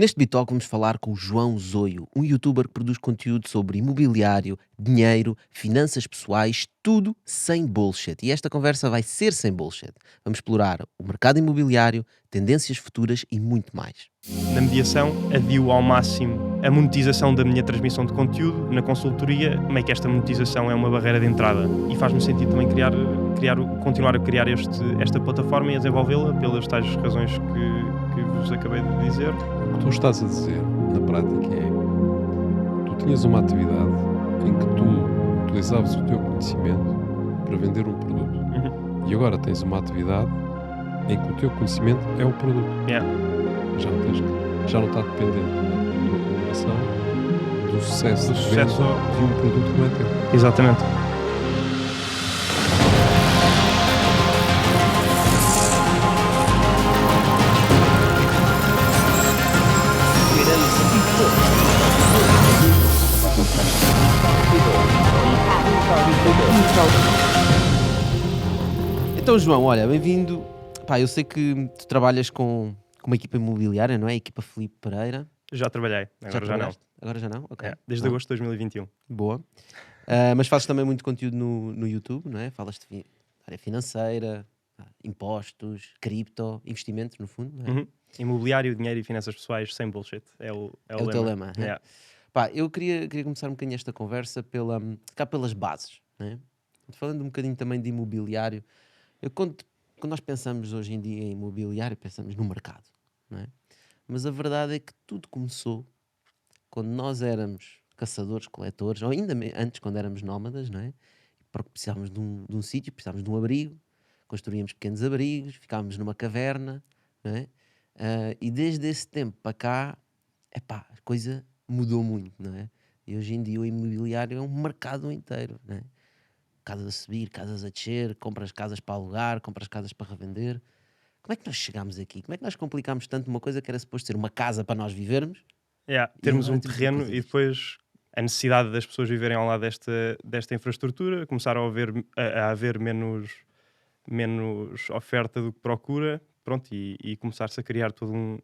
Neste Bitalk vamos falar com o João Zoio, um youtuber que produz conteúdo sobre imobiliário, dinheiro, finanças pessoais, tudo sem bullshit. E esta conversa vai ser sem bullshit. Vamos explorar o mercado imobiliário, tendências futuras e muito mais. Na mediação, adio ao máximo a monetização da minha transmissão de conteúdo. Na consultoria, meio que esta monetização é uma barreira de entrada. E faz-me sentido também continuar a criar esta plataforma e a desenvolvê-la pelas tais razões que vos acabei de dizer. O que tu estás a dizer, na prática, tu tinhas uma atividade em que tu utilizavas o teu conhecimento para vender um produto. E agora tens uma atividade em que o teu conhecimento é o produto. Yeah. Já não está dependente da tua colaboração do sucesso Do de sucesso. venda de um produto que não é teu. Exatamente. Então, João, olha, bem-vindo. Pá, eu sei que tu trabalhas com uma equipa imobiliária, não é? A equipa Filipe Pereira. Já trabalhei, agora já não. trabalhaste? Agora já não? Ok. É, desde Não. agosto de 2021. Boa. Mas fazes também muito conteúdo no YouTube, não é? Falas de área financeira, impostos, cripto, investimentos, no fundo, não é? Uhum. Imobiliário, dinheiro e finanças pessoais sem bullshit. É o teu lema. É? Yeah. Pá, eu queria começar um bocadinho esta conversa cá pelas bases, não é? Falando um bocadinho também de imobiliário. Quando nós pensamos hoje em dia em imobiliário, pensamos no mercado, não é? Mas a verdade é que tudo começou quando nós éramos caçadores, coletores, ou ainda antes, quando éramos nómadas, não é? Porque precisávamos de um sítio, precisávamos de um abrigo, construíamos pequenos abrigos, ficávamos numa caverna, não é? E desde esse tempo para cá, epá, a coisa mudou muito, não é? E hoje em dia o imobiliário é um mercado inteiro, não é? Casas a subir, casas a descer, compras casas para alugar, compras casas para revender. Como é que nós chegámos aqui? Como é que nós complicámos tanto uma coisa que era suposto ser uma casa para nós vivermos? Yeah. E Termos agora um temos terreno coisas. e depois a necessidade das pessoas viverem ao lado desta infraestrutura, começaram a haver menos oferta do que procura, pronto, e começar-se a criar todo um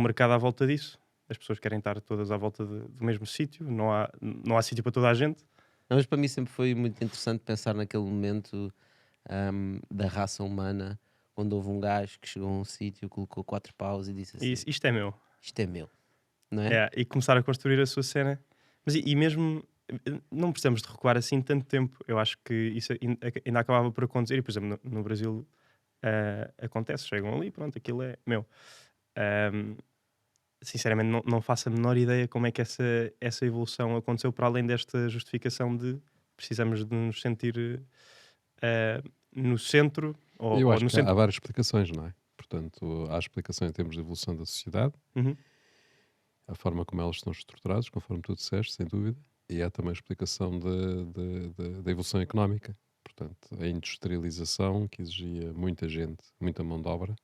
mercado à volta disso. As pessoas querem estar todas à volta do mesmo sítio, não há sítio para toda a gente. Não, mas para mim sempre foi muito interessante pensar naquele momento da raça humana, quando houve um gajo que chegou a um sítio, colocou 4 paus e disse assim: Isto é meu. isto é meu, não é? É, e começar a construir a sua cena. Mas e mesmo não precisamos de recuar assim tanto tempo. Eu acho que isso ainda acabava por acontecer. E, por exemplo, no Brasil acontece. Chegam ali, pronto, aquilo é meu. Sinceramente, não faço a menor ideia como é que essa evolução aconteceu, para além desta justificação de precisamos de nos sentir no centro. Eu acho no que centro. há várias explicações, não é? Portanto, há explicação em termos de evolução da sociedade, Uhum. a forma como elas estão estruturadas, conforme tu disseste, sem dúvida, e há também a explicação da evolução económica. Portanto, a industrialização, que exigia muita gente, muita mão de obra,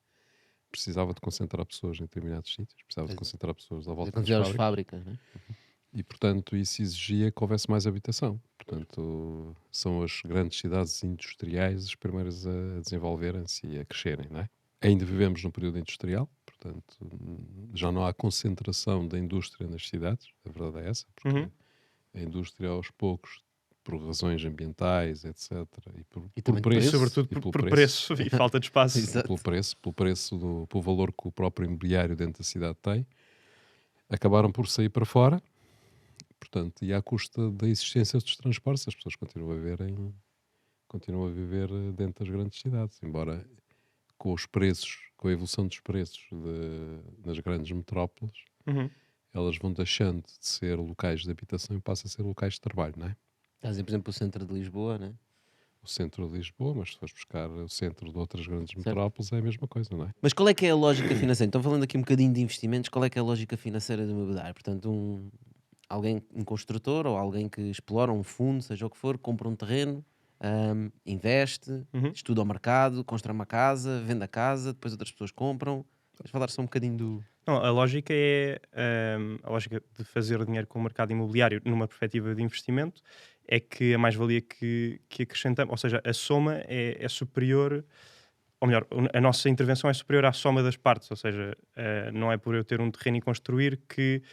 precisava de concentrar pessoas em determinados sítios, precisava de Pois é. concentrar pessoas à volta Quando das tiveram as fábricas, fábricas, não é? e, portanto, isso exigia que houvesse mais habitação. Portanto, são as grandes cidades industriais as primeiras a desenvolverem-se e a crescerem, não é? Ainda vivemos num período industrial, portanto, já não há concentração da indústria nas cidades, a verdade é essa, porque Uhum. a indústria aos poucos, por razões ambientais, etc., E por também de E preço, sobretudo e por preço e falta de espaço. Exato. pelo preço pelo valor que o próprio imobiliário dentro da cidade tem, acabaram por sair para fora. Portanto, e à custa da existência dos transportes, as pessoas continuam a viver dentro das grandes cidades, embora com os preços, com a evolução dos preços nas grandes metrópoles, Uhum. elas vão deixando de ser locais de habitação e passam a ser locais de trabalho, não é? Estás a dizer, por exemplo, o centro de Lisboa, não é? O centro de Lisboa, mas se fores buscar o centro de outras grandes metrópoles é a mesma coisa, não é? Mas qual é que é a lógica financeira? Então, falando aqui um bocadinho de investimentos, qual é que é a lógica financeira do imobiliário? Portanto, um construtor ou alguém que explora um fundo, seja o que for, compra um terreno, investe, Uhum. estuda o mercado, constrói uma casa, vende a casa, depois outras pessoas compram. Vamos falar só um bocadinho do... Não, a lógica é a lógica de fazer dinheiro com o mercado imobiliário numa perspectiva de investimento é que a mais-valia que acrescentamos, ou seja, a soma é superior ou melhor, a nossa intervenção é superior à soma das partes, ou seja, não é por eu ter um terreno e construir que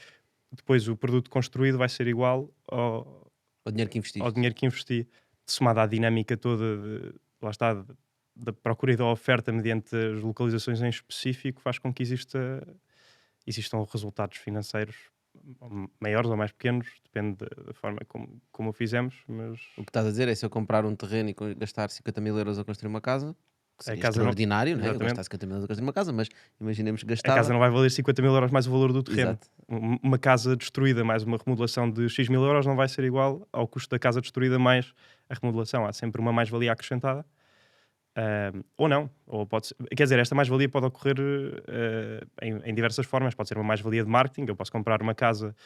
depois o produto construído vai ser igual O dinheiro que investiste. ao dinheiro que investi, somado à dinâmica toda lá está, da procura e da oferta mediante as localizações em específico, faz com que existam resultados financeiros maiores ou mais pequenos, depende da forma como o fizemos, mas O que estás a dizer é se eu comprar um terreno e gastar 50 mil euros a construir uma casa, que seria casa não- extraordinário, né? Eu Exatamente. gastar 50 mil euros a construir uma casa, mas imaginemos que a gastava. casa não vai valer 50 mil euros mais o valor do terreno. Exato. Uma casa destruída mais uma remodelação de X mil euros não vai ser igual ao custo da casa destruída mais a remodelação. Há sempre uma mais-valia acrescentada. Ou não, ou pode ser, quer dizer, esta mais-valia pode ocorrer em diversas formas. Pode ser uma mais-valia de marketing. Eu posso comprar uma casa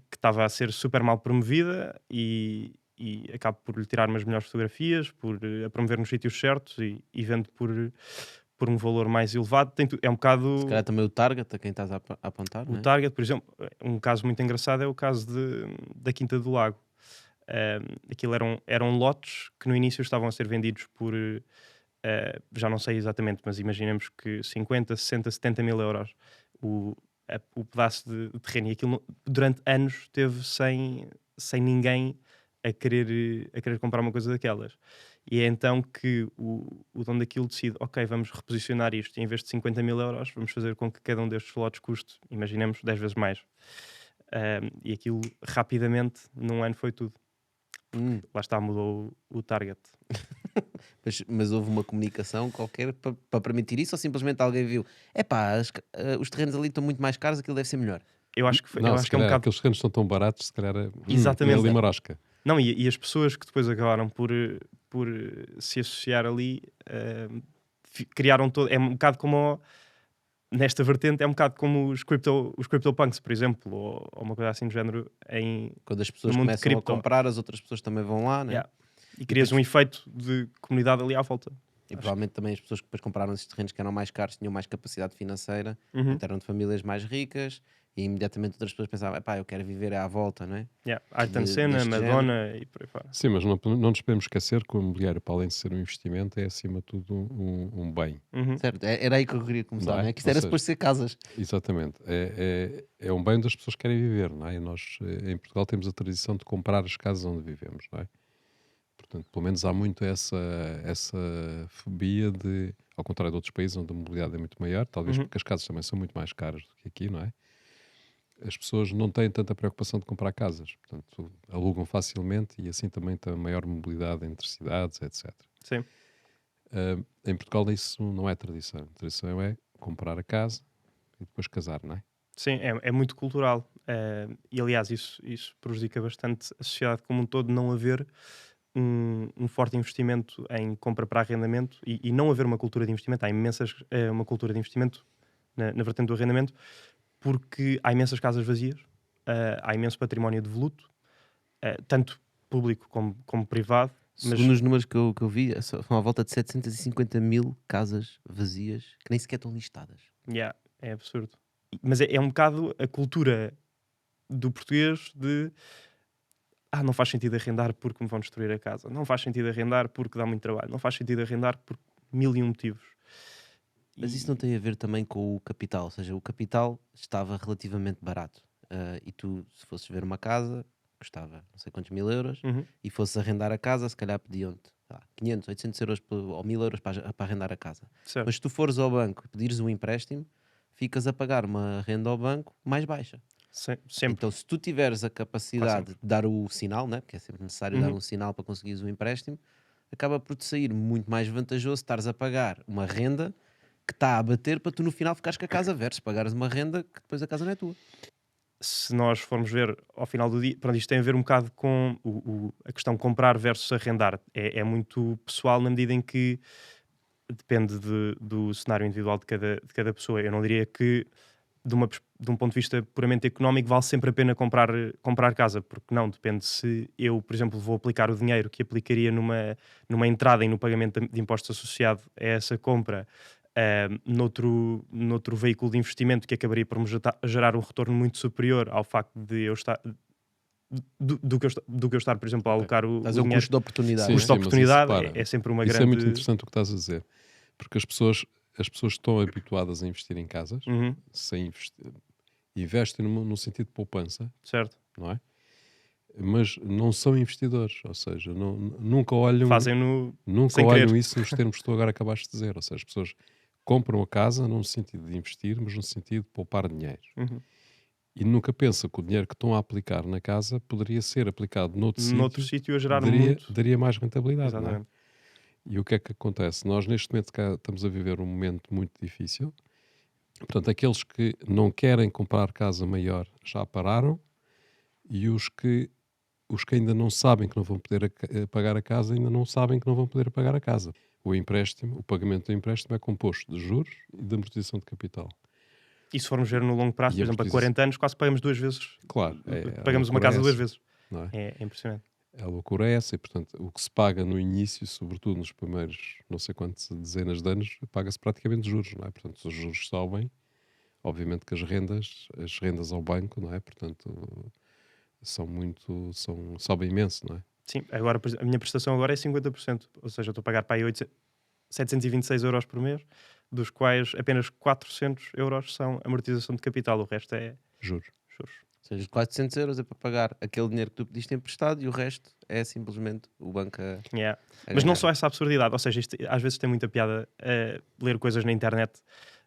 que estava a ser super mal promovida e acabo por lhe tirar umas melhores fotografias, por a promover nos sítios certos e vendo por um valor mais elevado. É um bocado Se calhar também o target a quem estás a apontar, o não é? target. Por exemplo, um caso muito engraçado é o caso da Quinta do Lago. Aquilo eram lotes que no início estavam a ser vendidos por já não sei exatamente, mas imaginemos que 50, 60, 70 mil euros o pedaço de terreno, e aquilo durante anos esteve sem ninguém a querer comprar uma coisa daquelas. E é então que o dono daquilo decide: ok, vamos reposicionar isto, e em vez de 50 mil euros vamos fazer com que cada um destes lotes custe, imaginemos, 10 vezes mais. E aquilo rapidamente num ano foi tudo. Lá está, mudou o target. Mas houve uma comunicação qualquer para permitir isso, ou simplesmente alguém viu: epá, os terrenos ali estão muito mais caros, aquilo deve ser melhor. Eu acho que, Não, eu se acho que é um calhar bocado. aqueles terrenos são tão baratos, se calhar é Exatamente. ali marosca. Não, e as pessoas que depois acabaram por se associar ali criaram todo. É um bocado como. Nesta vertente, é um bocado como os CryptoPunks, por exemplo, ou uma coisa assim do género. Quando as pessoas no mundo de começam a cripto. comprar, as outras pessoas também vão lá, né? Yeah. E crias um efeito de comunidade ali à volta. E provavelmente também as pessoas que depois compraram esses terrenos que eram mais caros tinham mais capacidade financeira, Uhum. então eram de famílias mais ricas, e imediatamente outras pessoas pensavam: epá, eu quero viver à volta, não é? Yeah. Ayrton Senna, deste Madonna e por aí fora. Sim, mas não nos podemos esquecer que o imobiliário, para além de ser um investimento, é acima de tudo um bem. Uhum. Certo? Era aí que eu queria começar, Não é? não é? Que isto Ou era seja, suposto ser casas. Exatamente. É um bem onde as pessoas querem viver, não é? E nós, em Portugal, temos a tradição de comprar as casas onde vivemos, não é? Portanto, pelo menos há muito essa fobia de, ao contrário de outros países onde a mobilidade é muito maior, talvez porque as casas também são muito mais caras do que aqui, não é? As pessoas não têm tanta preocupação de comprar casas, portanto, alugam facilmente e assim também tem maior mobilidade entre cidades, etc. Sim. Em Portugal isso não é tradição. A tradição é comprar a casa e depois casar, não é? Sim, é muito cultural. E aliás, isso prejudica bastante a sociedade como um todo, não haver um forte investimento em compra para arrendamento e não haver uma cultura de investimento. Há uma cultura de investimento na vertente do arrendamento, porque há imensas casas vazias, há imenso património devoluto, tanto público como privado. Mas Segundo os números que eu vi, são à volta de 750 mil casas vazias que nem sequer estão listadas. é absurdo. Mas é um bocado a cultura do português de não faz sentido arrendar porque me vão destruir a casa, não faz sentido arrendar porque dá muito trabalho, não faz sentido arrendar por 1000 motivos. Mas isso não tem a ver também com o capital, ou seja, o capital estava relativamente barato. E tu, se fosses ver uma casa, custava não sei quantos mil euros, Uhum. e fosses arrendar a casa, se calhar pediam-te 500, 800 euros ou 1000 euros para arrendar a casa. Certo. Mas se tu fores ao banco e pedires um empréstimo, ficas a pagar uma renda ao banco mais baixa. Sempre. Então, se tu tiveres a capacidade de dar o sinal, né? Porque é sempre necessário dar um sinal para conseguires um empréstimo, acaba por te sair muito mais vantajoso estares a pagar uma renda que está a bater para tu no final ficares com a casa versus pagares uma renda que depois a casa não é tua. Se nós formos ver ao final do dia, pronto, isto tem a ver um bocado com a questão comprar versus arrendar. É muito pessoal na medida em que depende do cenário individual de cada pessoa. Eu não diria que de um ponto de vista puramente económico vale sempre a pena comprar casa, porque não, depende se eu, por exemplo, vou aplicar o dinheiro que aplicaria numa entrada e no pagamento de impostos associado a essa compra noutro veículo de investimento que acabaria por me gerar um retorno muito superior ao facto de eu estar do que eu estar, por exemplo, a alocar o Estás a um dinheiro. custo de oportunidade. Sim, Custo de mas isso, oportunidade repara, é sempre uma isso grande... é muito interessante o que estás a dizer. Porque as pessoas estão habituadas a investir em casas, Uhum. sem investem no sentido de poupança, Certo. não é? Mas não são investidores, ou seja, nunca olham, Fazem-no nunca sem olham querer. isso nos termos que tu agora acabaste de dizer. Ou seja, as pessoas compram a casa não no sentido de investir, mas no sentido de poupar dinheiro. Uhum. E nunca pensam que o dinheiro que estão a aplicar na casa poderia ser aplicado noutro Noutro sítio, sítio a gerar muito. daria mais rentabilidade. Não é? Exatamente. E o que é que acontece? Nós neste momento cá estamos a viver um momento muito difícil. Portanto, aqueles que não querem comprar casa maior já pararam, e os que ainda não sabem que não vão poder pagar a casa, ainda não sabem que não vão poder pagar a casa. O pagamento do empréstimo é composto de juros e de amortização de capital. E se formos ver no longo prazo, E por a exemplo, a amortização- 40 anos, quase pagamos 2 vezes. Claro, Pagamos uma casa 2 vezes. não é? É impressionante. A loucura é essa, e portanto o que se paga no início, sobretudo nos primeiros não sei quantas dezenas de anos, paga-se praticamente juros, não é? Portanto, se os juros sobem, obviamente que as rendas ao banco, não é? Portanto, sobem imenso, não é? Sim, agora a minha prestação agora é 50%. Ou seja, eu estou a pagar para aí 726 euros por mês, dos quais apenas 400 euros são amortização de capital. O resto é Juros. juros. Ou seja, 400 euros é para pagar aquele dinheiro que tu pediste emprestado e o resto é simplesmente o banco a Yeah. a Mas não ganhar. só essa absurdidade, ou seja, isto às vezes tem muita piada ler coisas na internet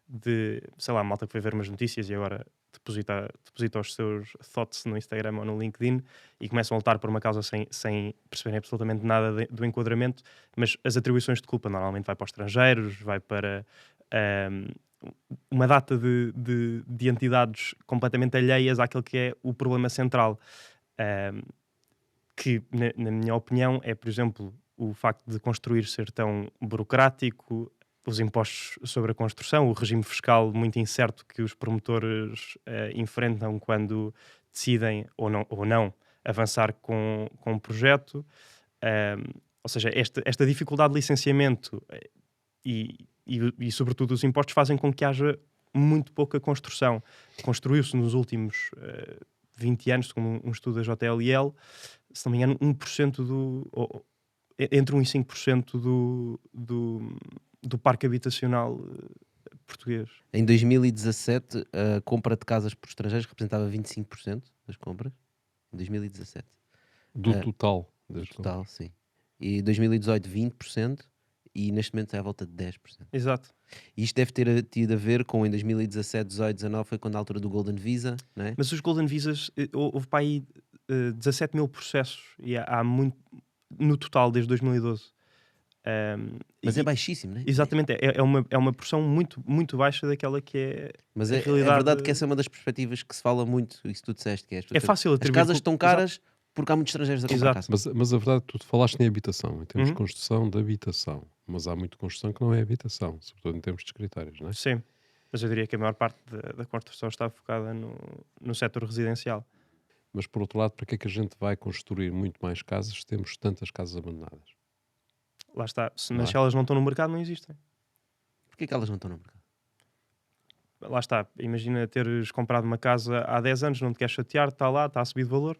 de, sei lá, malta que foi ver umas notícias e agora deposita os seus thoughts no Instagram ou no LinkedIn e começam a lutar por uma causa sem perceberem absolutamente nada do enquadramento, mas as atribuições de culpa normalmente vai para os estrangeiros, vai para uma data de entidades completamente alheias àquele que é o problema central. Que, na minha opinião, é, por exemplo, o facto de construir ser tão burocrático, os impostos sobre a construção, o regime fiscal muito incerto que os promotores enfrentam quando decidem ou não avançar com um projeto. Ou seja, esta dificuldade de licenciamento e, sobretudo, os impostos fazem com que haja muito pouca construção. Construiu-se nos últimos 20 anos, segundo um estudo da JLL, se não me engano, 1% entre 1% e 5% do parque habitacional português. Em 2017, a compra de casas por estrangeiros representava 25% das compras. Em 2017. Do É. total. Do total, sim. E em 2018, 20%. E neste momento é à volta de 10%. Exato. E isto deve ter tido a ver com, em 2017, 18, 19, foi quando a altura do Golden Visa, não é? Mas os Golden Visas, houve para aí 17 mil processos e há muito no total desde 2012. Mas é baixíssimo, não é? Exatamente, é uma porção muito, muito baixa daquela que é. Mas a é realidade. verdade que essa é uma das perspectivas que se fala muito, isso tu disseste, que é, É fácil as atribuir casas estão culpa. caras porque há muitos estrangeiros a comprar Exato. casa. Mas a verdade, tu falaste em habitação, em termos Uhum. de construção de habitação. Mas há muita construção que não é habitação, sobretudo em termos de escritórios, não é? Sim, mas eu diria que a maior parte da construção está focada no setor residencial. Mas por outro lado, para que é que a gente vai construir muito mais casas se temos tantas casas abandonadas? Lá está. Não Mas é? se elas não estão no mercado, não existem. Porquê que elas não estão no mercado? Lá está. Imagina teres comprado uma casa há 10 anos, não te queres chatear, está lá, está a subir de valor.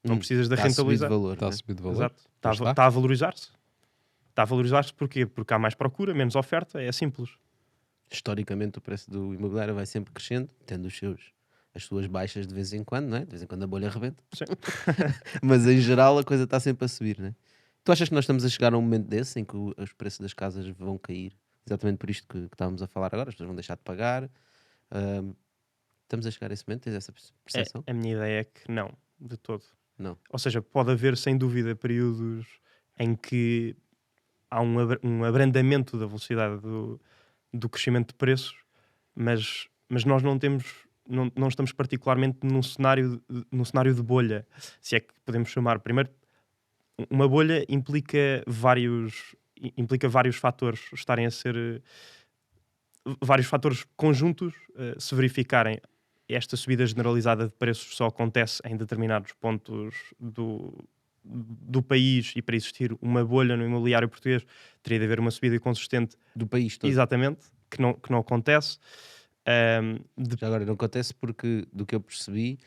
Não precisas de Está a subir de rentabilizar. valor, Está não a é? subir de valor? Exato. Pois Está a valorizar-se. Está a valorizar-se porquê? Porque há mais procura, menos oferta, é simples. Historicamente o preço do imobiliário vai sempre crescendo, tendo as suas baixas de vez em quando, não é? De vez em quando a bolha arrebenta. Sim. Mas em geral a coisa está sempre a subir, não é? Tu achas que nós estamos a chegar a um momento desse em que os preços das casas vão cair? Exatamente por isto que estávamos a falar agora, as pessoas vão deixar de pagar. Estamos a chegar a esse momento? Tens essa percepção? A minha ideia é que não, de todo. Não. Ou seja, pode haver sem dúvida períodos em que há um abrandamento da velocidade do crescimento de preços, mas nós não estamos particularmente num cenário de bolha, se é que podemos chamar. Primeiro, uma bolha implica vários fatores estarem a ser vários fatores conjuntos se verificarem. Esta subida generalizada de preços só acontece em determinados pontos do país, e para existir uma bolha no imobiliário português teria de haver uma subida consistente Do país todo. exatamente, que não acontece. Já agora não acontece porque, do que eu percebi,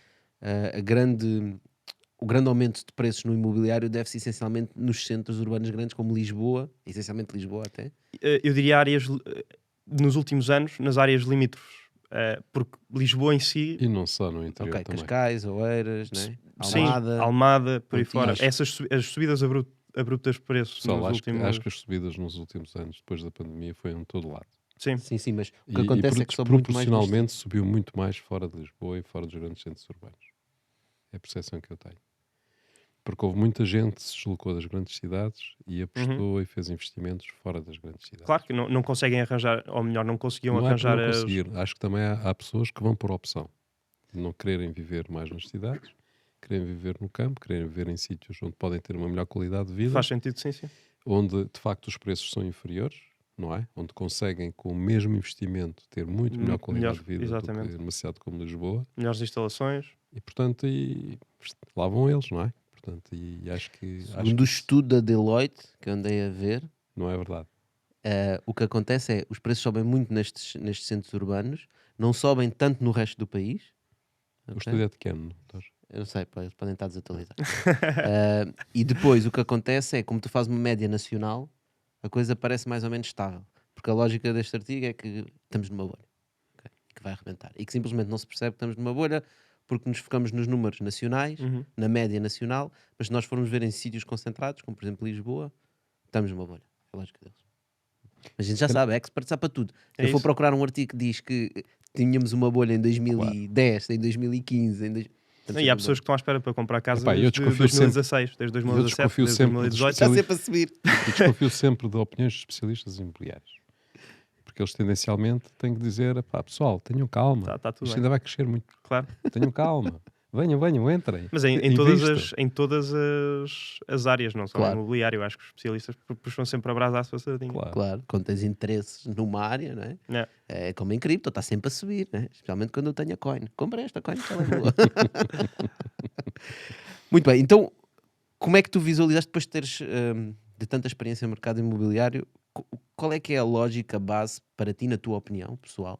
o grande aumento de preços no imobiliário deve-se essencialmente nos centros urbanos grandes, como Lisboa, essencialmente Lisboa até. Eu diria áreas, nos últimos anos, nas áreas limítrofes. Porque Lisboa em si, E não só no interior Ok, também. Cascais, Oeiras, né? sim, Almada. Almada, por aí fora. Montijo. As subidas abruptas de preço Pessoal, nos acho últimos... que as subidas nos últimos anos, depois da pandemia, foi em todo lado. Sim, Sim, mas o que acontece é que sobe muito mais proporcionalmente subiu muito mais fora de Lisboa e fora dos grandes centros urbanos. É a percepção que eu tenho. Porque houve muita gente que se deslocou das grandes cidades e apostou e fez investimentos fora das grandes cidades. claro que não conseguem arranjar, ou melhor, não conseguiam Não é por arranjar não conseguir. Acho que também há pessoas que vão por opção. Não quererem viver mais nas cidades, querem viver no campo, querem viver em sítios onde podem ter uma melhor qualidade de vida, Faz sentido, sim. onde de facto os preços são inferiores, não é? Onde conseguem com o mesmo investimento ter muito melhor qualidade de vida exatamente. do que numa cidade como Lisboa. Melhores instalações. E portanto, lá vão eles, não é? Portanto, e acho que Segundo o estudo da Deloitte, que eu andei a ver, não é verdade. o que acontece é os preços sobem muito nestes centros urbanos, não sobem tanto no resto do país. O ok? estudo é de que ano? Eu não sei, pá, eles podem estar desatualizados. E depois o que acontece é, como tu fazes uma média nacional, a coisa parece mais ou menos estável. Porque a lógica deste artigo é que estamos numa bolha, ok? Que vai arrebentar. E que simplesmente não se percebe que estamos numa bolha porque nos focamos nos números nacionais, na média nacional, mas se nós formos ver em sítios concentrados, como por exemplo Lisboa, estamos numa bolha. É a lógica deles. Mas a gente já sabe, é expert sabe para tudo. Se É eu for isso. procurar um artigo que diz que tínhamos uma bolha em 2010, em 2015, E há pessoas que estão à espera para comprar casas Epá, eu desde desconfio 2016, desde 2017, desconfio desde sempre 2018. está sempre a subir. Eu desconfio sempre de opiniões de especialistas imobiliários. Porque eles tendencialmente têm que dizer, pá, pessoal, tenham calma. Tá tudo Isto bem. ainda vai crescer muito. Claro. Tenham calma. Venham, entrem. Mas em todas as áreas, não só Claro. no imobiliário, eu acho que os especialistas puxam sempre a brasa à sua sardinha. Claro, quando tens interesses numa área, não é? É como em cripto, está sempre a subir, né? Especialmente quando eu tenho a coin. Comprei esta coin, que ela é boa. Muito bem, então como é que tu visualizaste depois de teres de tanta experiência no mercado imobiliário? Qual é que é a lógica base para ti, na tua opinião pessoal,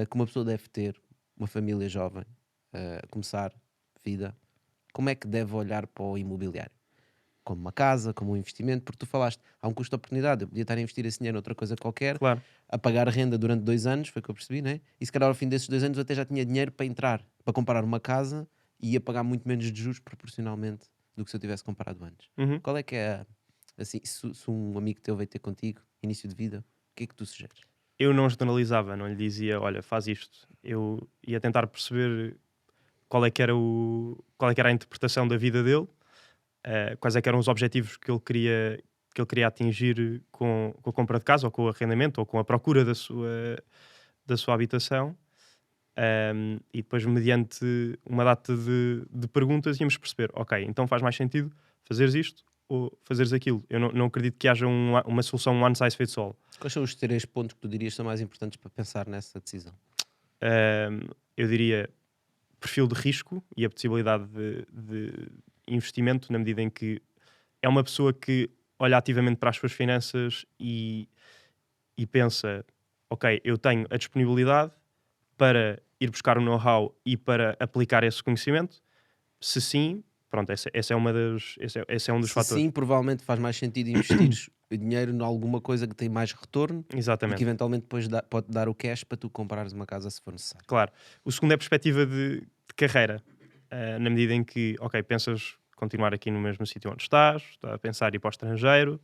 que uma pessoa deve ter, uma família jovem, começar vida? Como é que deve olhar para o imobiliário? Como uma casa, como um investimento? Porque tu falaste, há um custo de oportunidade, eu podia estar a investir esse dinheiro noutra coisa qualquer, Claro. a pagar renda durante 2 anos, foi o que eu percebi, né? E se calhar ao fim desses 2 anos eu até já tinha dinheiro para entrar, para comprar uma casa e ia pagar muito menos de juros proporcionalmente do que se eu tivesse comprado antes. Qual é que é, assim, se um amigo teu veio ter contigo, início de vida, o que é que tu sugeres? Eu não generalizava, não lhe dizia, olha, faz isto. Eu ia tentar perceber qual é que era a interpretação da vida dele, quais é que eram os objetivos que ele queria atingir com a compra de casa, ou com o arrendamento, ou com a procura da sua habitação. E depois, mediante uma data de perguntas, íamos perceber, ok, então faz mais sentido fazeres isto ou fazeres aquilo. Eu não acredito que haja uma solução one size fits all. Quais são os 3 pontos que tu dirias são mais importantes para pensar nessa decisão? Eu diria perfil de risco e a possibilidade de investimento, na medida em que é uma pessoa que olha ativamente para as suas finanças e pensa, ok, eu tenho a disponibilidade para ir buscar o know-how e para aplicar esse conhecimento. Se sim, pronto, esse é um dos fatores. Sim, provavelmente faz mais sentido investir dinheiro em alguma coisa que tem mais retorno e Exatamente. que eventualmente depois pode dar o cash para tu comprares uma casa se for necessário. Claro. O segundo é a perspectiva de carreira, na medida em que, ok, pensas continuar aqui no mesmo sítio onde estás a pensar em ir para o estrangeiro.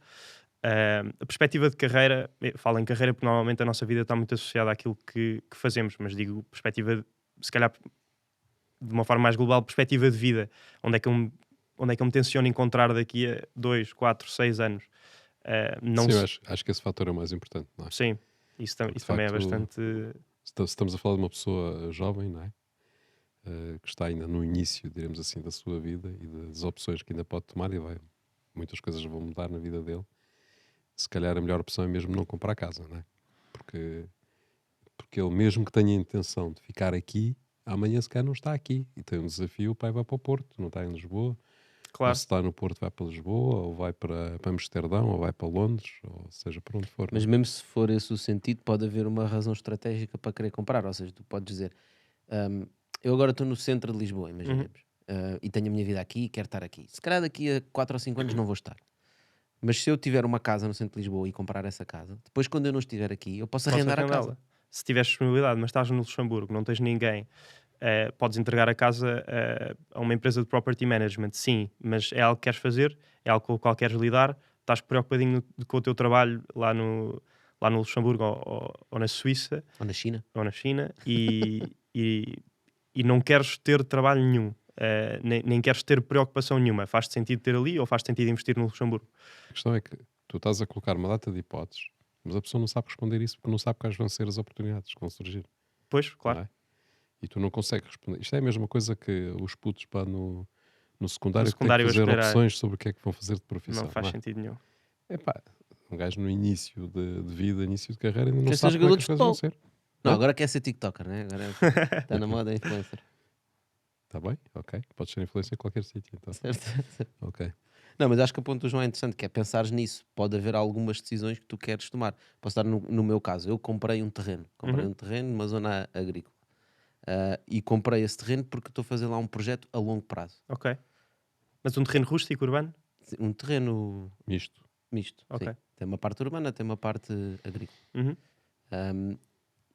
A perspectiva de carreira, falo em carreira porque normalmente a nossa vida está muito associada àquilo que fazemos, mas digo perspectiva, se calhar de uma forma mais global, perspectiva de vida. Onde é que eu me tenciono encontrar daqui a 2, 4, 6 anos? Sim, acho que esse fator é o mais importante, não é? Sim, isso também é bastante... Se estamos a falar de uma pessoa jovem, não é? Que está ainda no início, diremos assim, da sua vida e das opções que ainda pode tomar, e muitas coisas vão mudar na vida dele. Se calhar a melhor opção é mesmo não comprar casa, não é? Porque ele, mesmo que tenha a intenção de ficar aqui, amanhã se calhar não está aqui e tem um desafio, o pai vai para o Porto, não está em Lisboa. Claro. Ou se está no Porto vai para Lisboa, ou vai para Amsterdão, ou vai para Londres, ou seja, para onde for. Mas mesmo se for esse o sentido, pode haver uma razão estratégica para querer comprar. Ou seja, tu podes dizer, eu agora estou no centro de Lisboa, imaginemos. e tenho a minha vida aqui e quero estar aqui. Se calhar daqui a 4 ou 5 anos não vou estar. Mas se eu tiver uma casa no centro de Lisboa e comprar essa casa, depois quando eu não estiver aqui, eu posso arrendar a casa. Se tiveres disponibilidade, mas estás no Luxemburgo, não tens ninguém, podes entregar a casa a uma empresa de property management, sim, mas é algo que queres fazer, é algo com o qual queres lidar, estás preocupadinho com o teu trabalho lá no Luxemburgo ou na Suíça Ou na China. ou na China e não queres ter trabalho nenhum, nem queres ter preocupação nenhuma. Faz-te sentido ter ali ou faz-te sentido investir no Luxemburgo? A questão é que tu estás a colocar uma data de hipóteses, mas a pessoa não sabe responder isso porque não sabe quais vão ser as oportunidades que vão surgir. Pois, claro. Não é? E tu não consegues responder. Isto é a mesma coisa que os putos no secundário, que têm que secundário a fazer escolher opções sobre o que é que vão fazer de profissão. Não faz é? sentido nenhum. Epá, um gajo no início de vida, início de carreira, ainda não Quer ser sabe como é jogador que as de coisas vão futebol. ser. Não, Hã? agora quer ser TikToker, né? Agora está na moda influencer. Está bem? Ok. Podes ser influência em qualquer sítio, então. Certo? Ok. Não, mas acho que o ponto do João é interessante, que é pensares nisso. Pode haver algumas decisões que tu queres tomar. Posso dar no meu caso. Eu comprei um terreno. Comprei um terreno numa zona agrícola. E comprei esse terreno porque estou a fazer lá um projeto a longo prazo. Ok. Mas um terreno rústico, urbano? Um terreno Misto. misto. Ok. Sim. Tem uma parte urbana, tem uma parte agrícola. Uhum.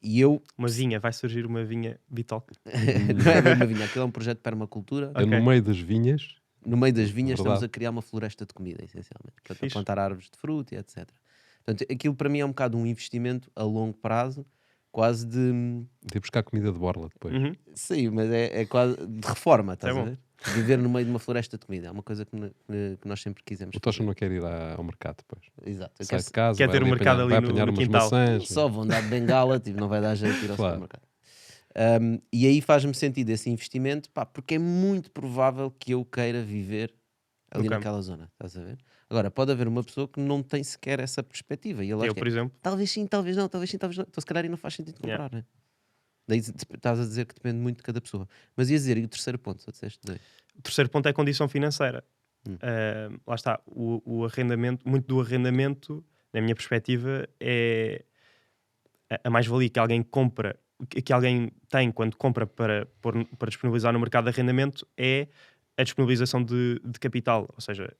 E eu... Uma vinha, vai surgir uma vinha bitoque. não é bem uma vinha, aquilo é um projeto de permacultura. É no Ok. meio das vinhas. No meio das vinhas Verdade. estamos a criar uma floresta de comida, essencialmente. Portanto, a Fixe. plantar árvores de fruta e etc. Portanto, aquilo para mim é um bocado um investimento a longo prazo, quase de... De ir buscar comida de borla depois. Uhum. Sim, mas é quase de reforma, estás É a bom. ver? Viver no meio de uma floresta de comida. É uma coisa que nós sempre quisemos O Tocha fazer. não quer ir ao mercado depois. Exato. Eu Sai quero de casa, Quer vai ter um ali mercado apanhar, ali vai no apanhar umas quintal. maçãs. só vou andar de bengala, tipo, não vai dar jeito de ir ao Claro. supermercado. E aí faz-me sentido esse investimento, pá, porque é muito provável que eu queira viver ali No campo. naquela zona, estás a ver? Agora, pode haver uma pessoa que não tem sequer essa perspectiva. E ele acha Eu, que por exemplo, talvez sim, talvez não, talvez sim, talvez não. Então, se calhar, aí não faz sentido comprar, né? Daí estás a dizer que depende muito de cada pessoa. Mas ia dizer, e o terceiro ponto, só disseste dois. o terceiro ponto é a condição financeira. Lá está, o arrendamento, muito do arrendamento, na minha perspectiva, é a mais-valia que alguém compra, que alguém tem quando compra para disponibilizar no mercado de arrendamento é a disponibilização de capital. Ou seja,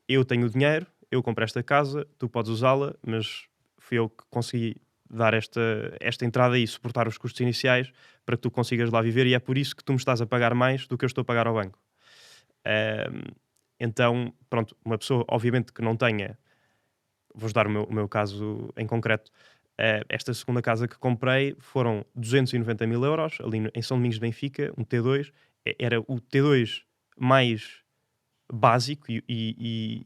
eu tenho o dinheiro, eu compro esta casa, tu podes usá-la, mas fui eu que consegui dar esta entrada e suportar os custos iniciais para que tu consigas lá viver, e é por isso que tu me estás a pagar mais do que eu estou a pagar ao banco. Então, pronto, uma pessoa, obviamente, que não tenha, vou-vos dar o meu caso em concreto, esta segunda casa que comprei foram 290 mil euros, ali em São Domingos de Benfica, um T2, era o T2 mais básico e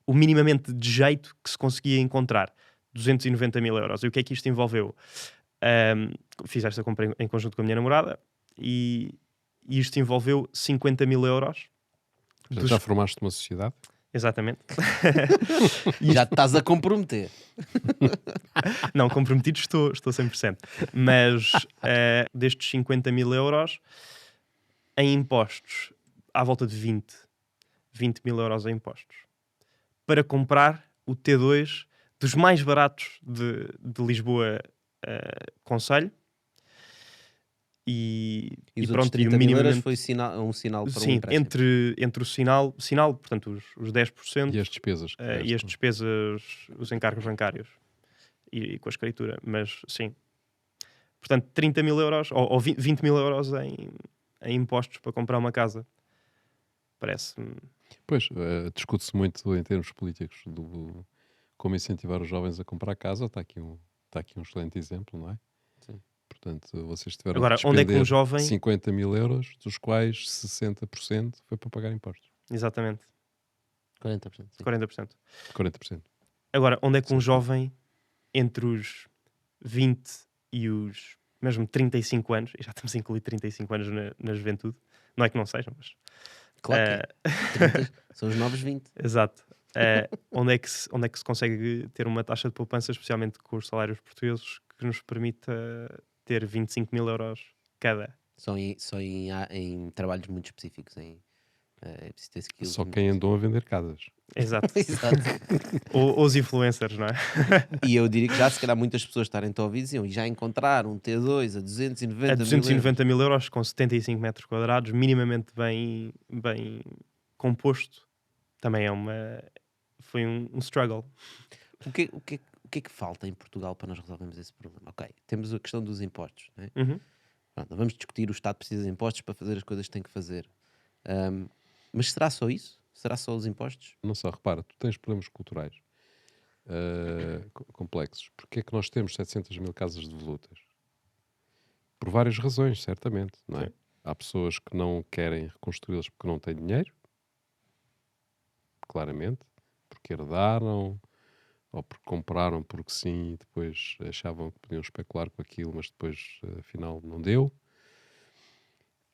o minimamente de jeito que se conseguia encontrar. 290 mil euros. E o que é que isto envolveu? Fiz esta compra em conjunto com a minha namorada e isto envolveu 50 mil euros. Portanto, já formaste uma sociedade? Exatamente. Já te estás a comprometer. Não, comprometido estou 100%. Mas destes 50 mil euros, em impostos, à volta de 20 mil euros em impostos. Para comprar o T2 dos mais baratos de Lisboa, Conselho. E os outros pronto, 30 e o mil euros minimamente... foi um sinal para um Sim, empréstimo. entre o sinal, portanto, os 10% E as despesas? que tiveste, e as não? despesas, os encargos bancários e com a escritura, mas sim. Portanto, 30 mil euros ou 20 mil euros em impostos para comprar uma casa. Parece-me... Pois, discute-se muito em termos políticos do como incentivar os jovens a comprar casa. Está aqui um excelente exemplo, não é? Sim. Portanto, vocês tiveram Agora, de onde é que um despender jovem... 50 mil euros, dos quais 60% foi para pagar impostos. Exatamente, 40%. Sim. 40%. 40%. Agora, onde é que um Sim. jovem entre os 20 e os mesmo 35 anos, e já estamos a incluir 35 anos na juventude, não é que não sejam, mas... Claro que é. 30, são os novos 20. Exato. Onde é que se consegue ter uma taxa de poupança, especialmente com os salários portugueses, que nos permita ter 25 mil euros cada? Só em trabalhos muito específicos, em É preciso ter skills. Só quem andou a vender casas. Exato. Exato. Ou os influencers, não é? E eu diria que já, se calhar, muitas pessoas estarem a ouvir diziam e já encontraram um T2 a 290 A mil 290 mil euros com 75 metros quadrados, minimamente bem composto, também foi um struggle. O que é que falta em Portugal para nós resolvermos esse problema? Ok, temos a questão dos impostos, né? Uhum. Pronto, vamos discutir, o Estado precisa de impostos para fazer as coisas que tem que fazer. Mas será só isso? Será só os impostos? Não só, repara, tu tens problemas culturais complexos. Porquê é que nós temos 700 mil casas devolutas? Por várias razões, certamente, não é? Sim. Há pessoas que não querem reconstruí-las porque não têm dinheiro, claramente, porque herdaram, ou porque compraram porque sim e depois achavam que podiam especular com aquilo, mas depois afinal não deu.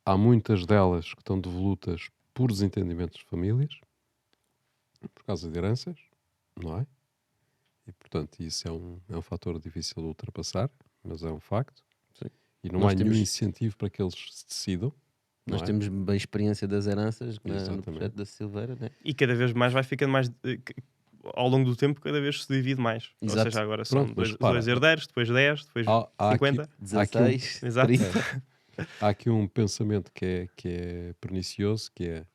Há muitas delas que estão devolutas por desentendimentos de famílias, por causa de heranças, não é? E portanto isso é um fator difícil de ultrapassar, mas é um facto. Sim. E não Nós há nenhum temos- incentivo para que eles se decidam. Nós não é? temos bem experiência das heranças no Exatamente. projeto da Silveira, né? E cada vez mais vai ficando mais. Ao longo do tempo, cada vez se divide mais. Ou Exato. seja, agora são Pronto, mas dois herdeiros, depois 10, depois Há 50. aqui- 16, Exato. 30. Há aqui um pensamento que é pernicioso, que é,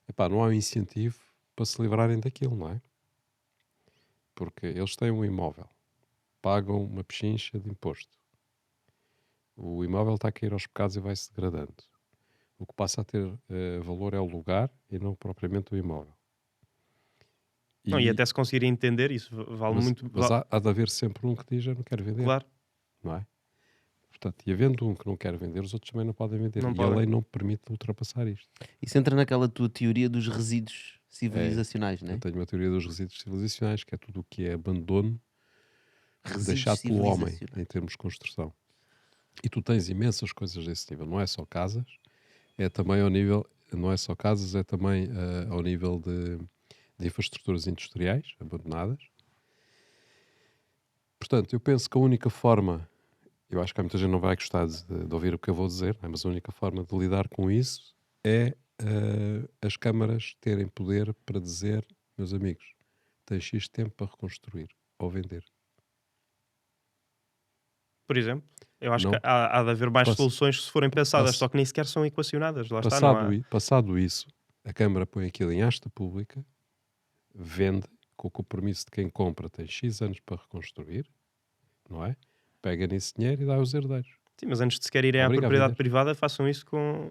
epá, não há um incentivo para se livrarem daquilo, não é? Porque eles têm um imóvel, pagam uma pechincha de imposto. O imóvel está a cair aos bocados e vai-se degradando. O que passa a ter valor é o lugar e não propriamente o imóvel. Não, e até se conseguirem entender, isso vale mas muito. mas há de haver sempre um que diz eu não quero vender, Claro. não é? Portanto, e havendo um que não quer vender, os outros também não podem vender. Não e podem. a lei não permite ultrapassar isto. Isso entra naquela tua teoria dos resíduos civilizacionais, né? Eu tenho uma teoria dos resíduos civilizacionais, que é tudo o que é abandono Resíduos deixado pelo homem civilizacionais. em termos de construção. E tu tens imensas coisas desse nível. Não é só casas, é também ao nível, não é só casas, é também ao nível de infraestruturas industriais abandonadas. Portanto, eu penso que a única forma, eu acho que há muita gente que não vai gostar de ouvir o que eu vou dizer, não é? Mas a única forma de lidar com isso é as câmaras terem poder para dizer, meus amigos, tens X tempo para reconstruir ou vender. Por exemplo, eu acho Não. que há de haver mais Pass- soluções se forem pensadas, pass- só que nem sequer são equacionadas. Lá está, não há. Passado isso, a Câmara põe aquilo em asta pública, vende, com o compromisso de quem compra tem X anos para reconstruir, não é? Pega nesse dinheiro e dá aos herdeiros. Sim, mas antes de sequer irem à Obriga a propriedade vender. privada, façam isso com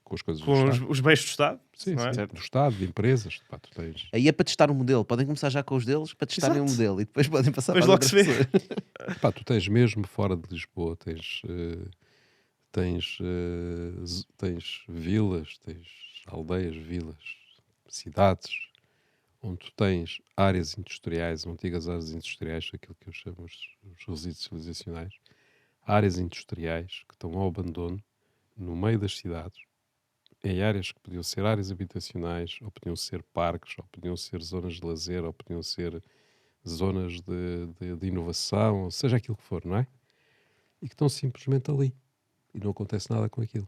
Com as coisas do os, Estado. os bens do Estado. Sim, não é? sim. Do Estado, de empresas. Pá, tu tens... Aí é para testar um modelo. Podem começar já com os deles para testarem um Exato. modelo e depois podem passar Depois para logo as se outras vê. pessoas. Pá, tu tens mesmo fora de Lisboa, tens vilas, tens aldeias, vilas, cidades, onde tu tens áreas industriais, antigas áreas industriais, aquilo que eu chamo os resíduos civilizacionais, áreas industriais que estão ao abandono no meio das cidades, em áreas que podiam ser áreas habitacionais, ou podiam ser parques, ou podiam ser zonas de lazer, ou podiam ser zonas de inovação, ou seja aquilo que for, não é? E que estão simplesmente ali. E não acontece nada com aquilo.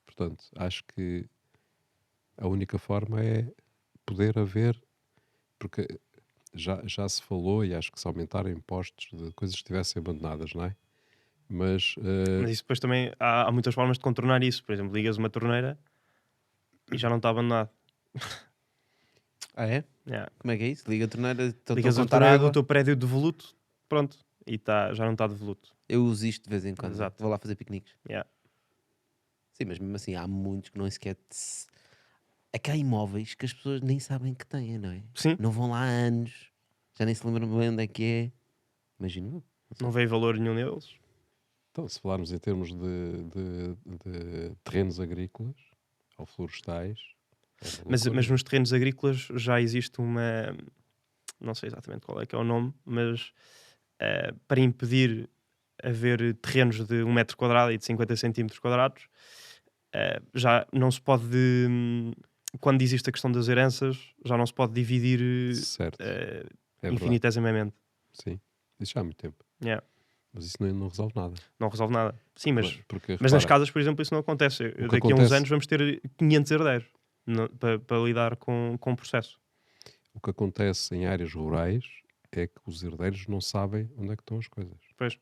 Portanto, acho que a única forma é poder haver, porque já se falou, e acho que se aumentaram impostos de coisas que estivessem abandonadas, não é? Mas Mas isso depois também há muitas formas de contornar isso. Por exemplo, ligas uma torneira e já não está abandonado. Ah, é? Yeah. Como é que é isso? Liga a torneira, estou Ligas a a contar torneira água. do teu prédio devoluto, pronto, e já não está devoluto. Eu uso isto de vez em quando. Exato. Vou lá fazer piqueniques. Yeah. Sim, mas mesmo assim há muitos que não sequer... É que há imóveis que as pessoas nem sabem que têm, não é? Sim, Não vão lá há anos. Já nem se lembram bem onde é que é. Imagino eu. não veio valor nenhum deles. então, se falarmos em termos de terrenos agrícolas ou florestais, é uma Mas loucura. nos terrenos agrícolas já existe uma. Não sei exatamente qual é que é o nome, mas para impedir haver terrenos de 1 metro quadrado e de 50 centímetros quadrados, já não se pode. Quando existe a questão das heranças, já não se pode dividir Certo, é verdade. infinitesimamente. Sim, isso já há muito tempo. Yeah. Mas isso não resolve nada. Não resolve nada. Sim, mas Porque, nas repara, casas, por exemplo, isso não acontece. que Daqui a uns acontece- anos vamos ter 500 herdeiros para lidar com o processo. o que acontece em áreas rurais é que os herdeiros não sabem onde é que estão as coisas. Pois.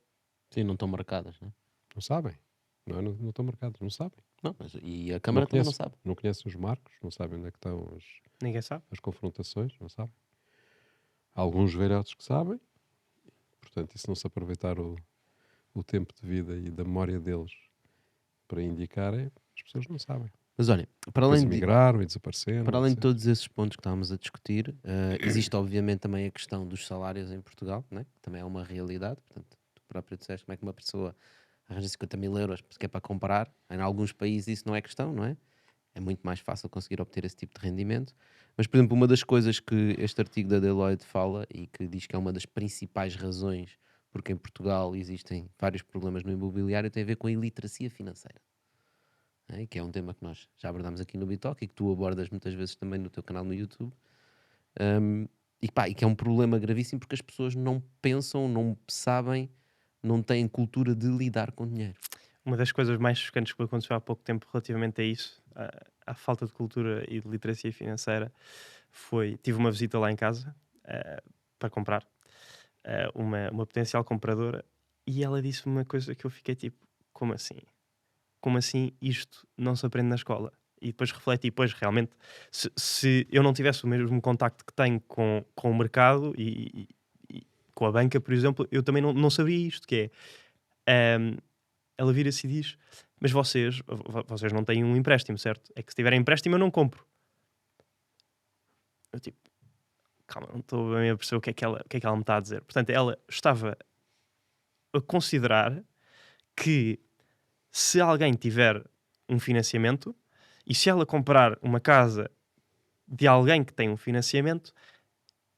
Sim, não estão marcadas, né? Não sabem. Não estão marcados, não sabem. Não, mas, e a Câmara também não sabe. Não conhecem os marcos, não sabem onde é que estão Ninguém sabe. as confrontações, não sabem. Há alguns velhotes que sabem, portanto, e se não se aproveitar o tempo de vida e da memória deles para indicarem, as pessoas não sabem. Mas olha, para Depois além de, migraram e desapareceram. para além de etc. todos esses pontos que estávamos a discutir, existe obviamente também a questão dos salários em Portugal, né? Que também é uma realidade. Portanto, tu próprio disseste como é que uma pessoa arranja 50 mil euros porque é para comprar. Em alguns países isso não é questão, não é? É muito mais fácil conseguir obter esse tipo de rendimento. Mas, por exemplo, uma das coisas que este artigo da Deloitte fala e que diz que é uma das principais razões porque em Portugal existem vários problemas no imobiliário tem a ver com a iliteracia financeira. Né? Que é um tema que nós já abordámos aqui no Bitalk e que tu abordas muitas vezes também no teu canal no YouTube. E que é um problema gravíssimo porque as pessoas não pensam, não sabem, não têm cultura de lidar com dinheiro. Uma das coisas mais chocantes que aconteceu há pouco tempo relativamente a isso, à falta de cultura e de literacia financeira, tive uma visita lá em casa para comprar uma potencial compradora e ela disse-me uma coisa que eu fiquei tipo, como assim? Como assim isto não se aprende na escola? E depois refleti, pois realmente, se eu não tivesse o mesmo contacto que tenho com o mercado e com a banca, por exemplo, eu também não saberia isto, que é... ela vira-se e diz: mas vocês não têm um empréstimo, certo? É que se tiverem empréstimo eu não compro. Eu tipo, calma, não estou bem a perceber o que é que ela me está a dizer. Portanto, ela estava a considerar que se alguém tiver um financiamento e se ela comprar uma casa de alguém que tem um financiamento,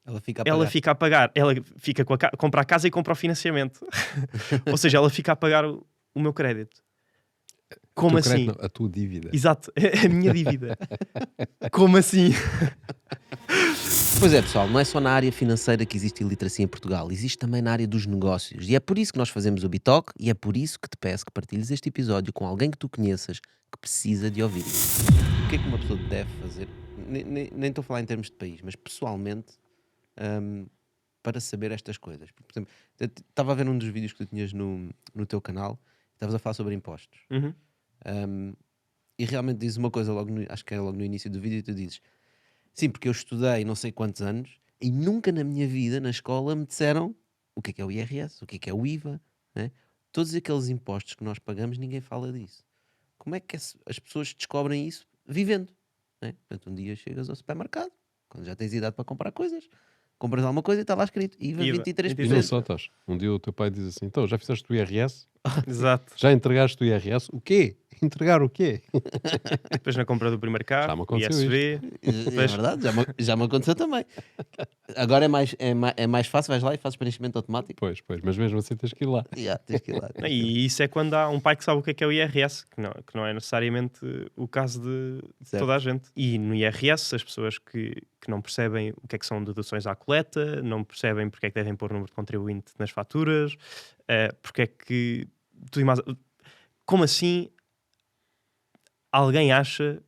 Ela fica a pagar. ela fica a pagar, ela fica compra a casa e compra o financiamento. Ou seja, ela fica a pagar o meu crédito. Como assim? A tua dívida. Exato, a minha dívida. Como assim? Pois é, pessoal, não é só na área financeira que existe iliteracia em Portugal, existe também na área dos negócios. E é por isso que nós fazemos o Bitalk e é por isso que te peço que partilhes este episódio com alguém que tu conheças que precisa de ouvir isso. O que é que uma pessoa deve fazer? Nem estou a falar em termos de país, mas pessoalmente, para saber estas coisas. Por exemplo, estava a ver um dos vídeos que tu tinhas no teu canal, estavas a falar sobre impostos. Uhum. E realmente dizes uma coisa, acho que era logo no início do vídeo, e tu dizes: sim, porque eu estudei não sei quantos anos e nunca na minha vida, na escola, me disseram o que é o IRS, o que é o IVA, né? Todos aqueles impostos que nós pagamos, ninguém fala disso. Como é que as pessoas descobrem isso? Vivendo. Né? Portanto, um dia chegas ao supermercado, quando já tens idade para comprar coisas, compras alguma coisa e está lá escrito IVA 23%. E não só estás. Um dia o teu pai diz assim: então, já fizeste o IRS? Exato. Já entregaste o IRS? O quê? Entregar o quê? Depois na compra do primeiro Já me carro, aconteceu ISV. É verdade, já me aconteceu também. Agora é mais fácil, vais lá e fazes preenchimento automático. Pois, mas mesmo assim tens que ir lá. Tens que ir lá. E isso é quando há um pai que sabe o que é o IRS, que não é necessariamente o caso de Certo. toda a gente. E no IRS, as pessoas que não percebem o que é que são deduções à coleta, não percebem porque é que devem pôr o número de contribuinte nas faturas, porque é que... Como assim alguém acha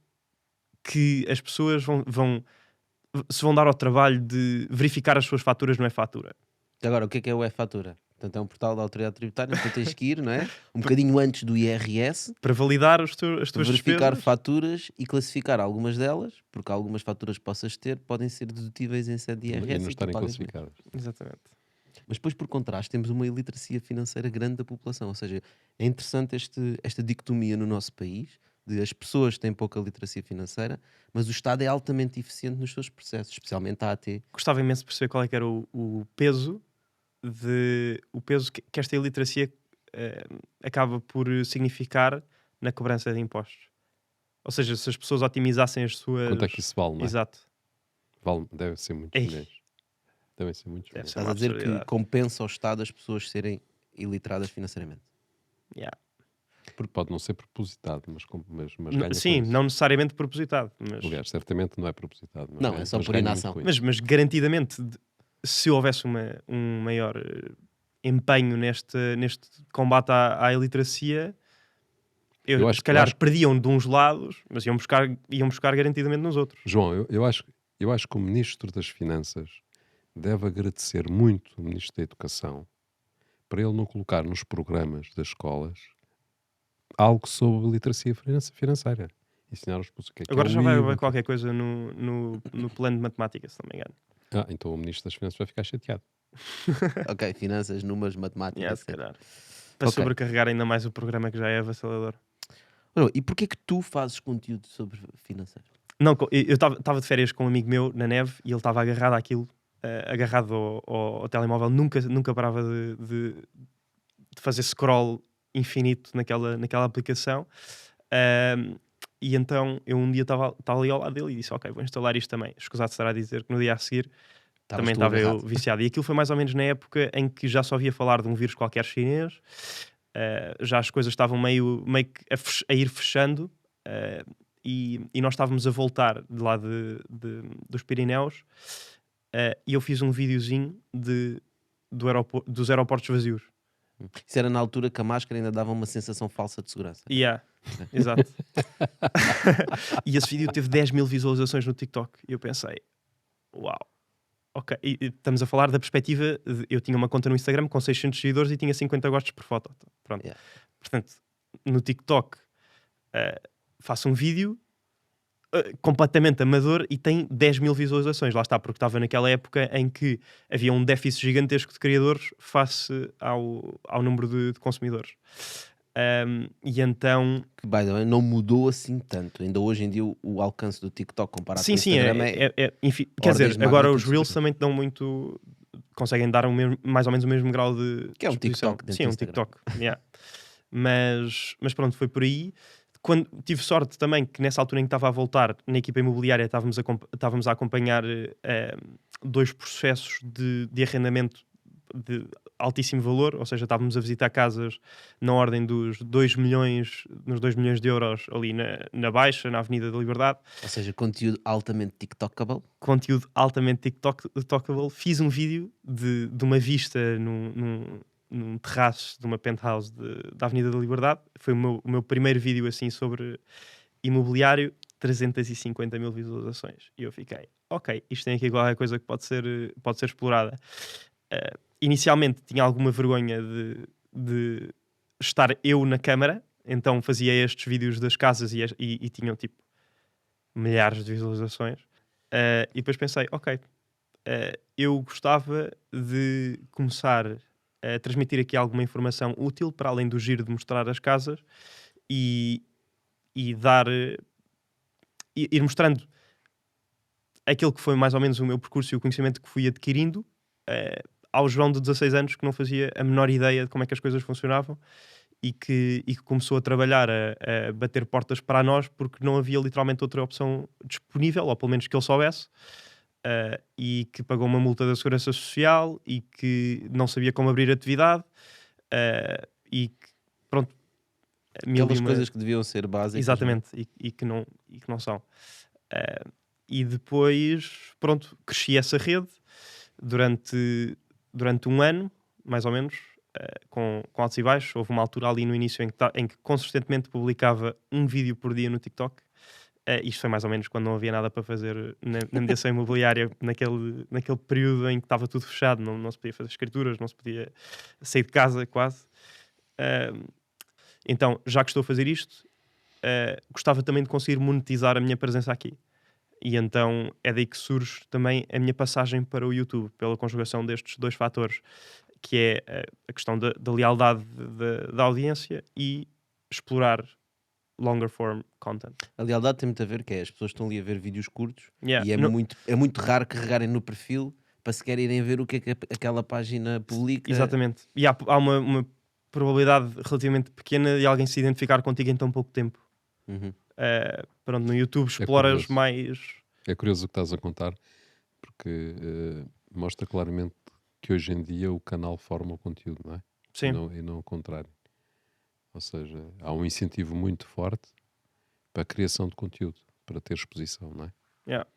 que as pessoas se vão dar ao trabalho de verificar as suas faturas no e-fatura? Agora, o que é o e-fatura? Portanto, é um portal da autoridade tributária, tu tens que ir, não é? Um bocadinho antes do IRS, Para validar as tuas verificar despesas? faturas e classificar algumas delas, porque algumas faturas que possas ter podem ser dedutíveis em sede de IRS. E não tu estarem pagas mesmo. classificadas. Exatamente. Mas depois, por contraste, temos uma iliteracia financeira grande da população. Ou seja, é interessante esta dicotomia no nosso país, de as pessoas têm pouca literacia financeira, mas o Estado é altamente eficiente nos seus processos, especialmente a AT. Gostava imenso de perceber qual é que era o peso que esta iliteracia acaba por significar na cobrança de impostos. Ou seja, se as pessoas otimizassem as suas... Quanto é que isso vale, não é? Exato. Deve ser muito Ei. dinheiro. Devem ser muitos Deve dinheiros. ser. Estás uma a dizer que absurdidade. compensa ao Estado as pessoas serem iliteradas financeiramente. Yeah. Porque pode não ser propositado, mas ganha Sim, com isso. não necessariamente propositado, mas... Aliás, certamente não é propositado. Mas Não, ganha, é só mas por ganha inação. muito com isso. Mas garantidamente, se houvesse um maior empenho neste combate à iliteracia, Eu acho se calhar que- perdiam de uns lados, mas iam buscar garantidamente nos outros. João, eu acho que o Ministro das Finanças deve agradecer muito o Ministro da Educação para ele não colocar nos programas das escolas algo sobre literacia financeira. Ensinar os putos o que é Agora o já vai IVA, haver qualquer coisa no plano de matemática, se não me engano. então o Ministro das Finanças vai ficar chateado. Ok, finanças, números, matemática. Yeah, se certo. calhar. Para Ok. sobrecarregar ainda mais o programa que já é avassalador. Olha, e porquê que tu fazes conteúdo sobre finanças? Não, eu estava de férias com um amigo meu na neve e ele estava agarrado àquilo, agarrado ao telemóvel, nunca parava de fazer scroll infinito naquela aplicação. E então eu um dia estava ali ao lado dele e disse: Ok, vou instalar isto também. Escusado será dizer que no dia a seguir também tu estava eu agarrado. viciado. E aquilo foi mais ou menos na época em que já só ouvia falar de um vírus qualquer chinês, já as coisas estavam meio que a ir fechando, e nós estávamos a voltar de lá dos Pirineus, e eu fiz um videozinho dos aeroportos vazios. Isso era na altura que a máscara ainda dava uma sensação falsa de segurança. Yeah, exato. E esse vídeo teve 10 mil visualizações no TikTok. E eu pensei, uau, ok. E estamos a falar da perspectiva eu tinha uma conta no Instagram com 600 seguidores e tinha 50 gostos por foto. Pronto. Yeah. Portanto, no TikTok faço um vídeo completamente amador e tem 10 mil visualizações. Lá está, porque estava naquela época em que havia um déficit gigantesco de criadores face ao número de consumidores. E então... Que, by the way, não mudou assim tanto. Ainda hoje em dia o alcance do TikTok comparado com o Sim, Instagram quer dizer, ordens de agora os magnitude Reels superior. também te dão muito... Conseguem dar mais ou menos o mesmo grau de Que é um exposição. TikTok dentro Sim, do um Instagram. TikTok. Yeah. Mas pronto, foi por aí. Quando tive sorte também que nessa altura em que estava a voltar na equipa imobiliária estávamos a acompanhar dois processos de arrendamento de altíssimo valor, ou seja, estávamos a visitar casas na ordem dos 2 milhões de euros ali na Baixa, na Avenida da Liberdade. Ou seja, conteúdo altamente TikTokable. Conteúdo altamente TikTokable. Fiz um vídeo de uma vista num terraço de uma penthouse da Avenida da Liberdade. Foi o meu primeiro vídeo assim sobre imobiliário, 350 mil visualizações. E eu fiquei, ok, isto tem aqui qualquer coisa que pode ser explorada. Inicialmente tinha alguma vergonha de estar eu na câmara, então fazia estes vídeos das casas e tinham tipo milhares de visualizações. E depois pensei, ok, eu gostava de começar a transmitir aqui alguma informação útil para além do giro de mostrar as casas e dar ir mostrando aquilo que foi mais ou menos o meu percurso e o conhecimento que fui adquirindo ao João de 16 anos que não fazia a menor ideia de como é que as coisas funcionavam e que começou a trabalhar a bater portas para nós porque não havia literalmente outra opção disponível, ou pelo menos que ele soubesse. E que pagou uma multa da Segurança Social e que não sabia como abrir atividade e que, pronto, Aquelas coisas que deviam ser básicas. exatamente, e que não são. E depois, pronto, cresci essa rede durante um ano, mais ou menos, com altos e baixos. Houve uma altura ali no início em que consistentemente publicava um vídeo por dia no TikTok. Isto foi mais ou menos quando não havia nada para fazer na mediação imobiliária, naquele período em que estava tudo fechado, não se podia fazer escrituras, não se podia sair de casa quase. Então, já que estou a fazer isto, gostava também de conseguir monetizar a minha presença aqui. E então é daí que surge também a minha passagem para o YouTube, pela conjugação destes dois fatores, que é a questão da lealdade da audiência e explorar longer form content. A lealdade tem muito a ver que as pessoas estão ali a ver vídeos curtos Yeah. e é muito raro carregarem no perfil para sequer irem ver o que é que aquela página publica. Exatamente. E há uma probabilidade relativamente pequena de alguém se identificar contigo em tão pouco tempo. Uhum. Pronto, no YouTube exploras curioso. mais... É curioso o que estás a contar, porque mostra claramente que hoje em dia o canal forma o conteúdo, não é? Sim. E não o contrário. Ou seja, há um incentivo muito forte para a criação de conteúdo, para ter exposição, não é? Yeah.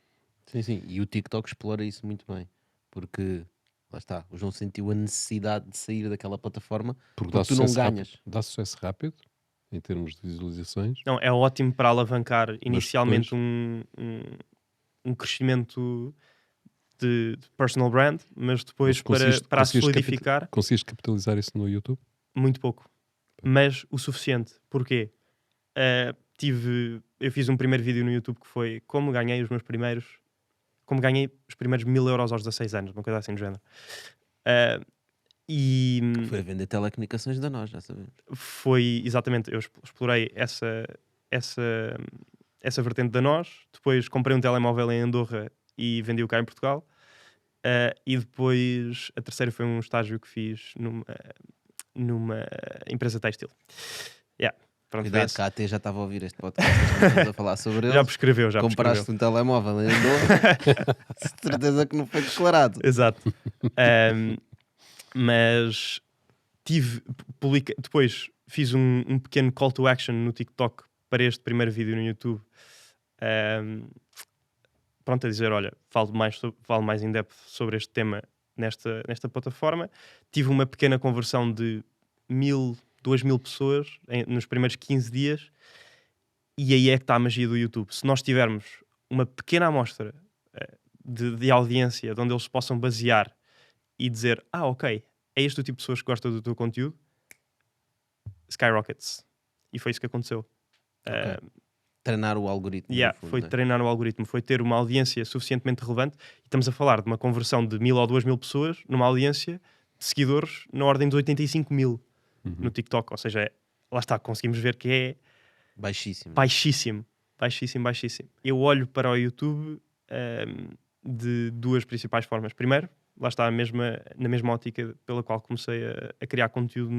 Sim. E o TikTok explora isso muito bem. Porque Lá está, o João sentiu a necessidade de sair daquela plataforma Porque porque tu não ganhas. Dá sucesso rápido, em termos de visualizações, Não, é ótimo para alavancar inicialmente depois- um crescimento de personal brand, mas depois mas conseguiste, para a solidificar, conseguiste capitalizar isso no YouTube? muito pouco. Mas o suficiente. Porquê? Eu fiz um primeiro vídeo no YouTube que foi como ganhei os primeiros 1000 euros aos 16 anos, uma coisa assim do género. E Foi a vender telecomunicações da nós, já sabemos. foi exatamente, eu explorei essa vertente da nós, depois comprei um telemóvel em Andorra e vendi-o cá em Portugal. E depois a terceira foi um estágio que fiz numa empresa têxtil. Pronto, foi Cuidado, esse. que a AT já estava a ouvir este podcast, estamos a falar sobre ele. Já prescreveu. Compraste um telemóvel em Andorra, de certeza que não foi declarado. Exato. Mas depois fiz um pequeno call to action no TikTok para este primeiro vídeo no YouTube. Pronto, a dizer, olha, falo mais in depth sobre este tema nesta plataforma. Tive uma pequena conversão de 2.000 pessoas nos primeiros 15 dias, e aí é que está a magia do YouTube. Se nós tivermos uma pequena amostra de audiência de onde eles possam basear e dizer, ok, é este o tipo de pessoas que gostam do teu conteúdo, skyrockets. E foi isso que aconteceu. Ok. Treinar o algoritmo. no fundo, Foi não é? treinar o algoritmo, foi ter uma audiência suficientemente relevante, e estamos a falar de uma conversão de 1.000 ou 2.000 pessoas numa audiência de seguidores na ordem de 85.000 no TikTok. Ou seja, lá está, conseguimos ver que é Baixíssimo. baixíssimo. Eu olho para o YouTube de duas principais formas. Primeiro, lá está na mesma ótica pela qual comecei a criar conteúdo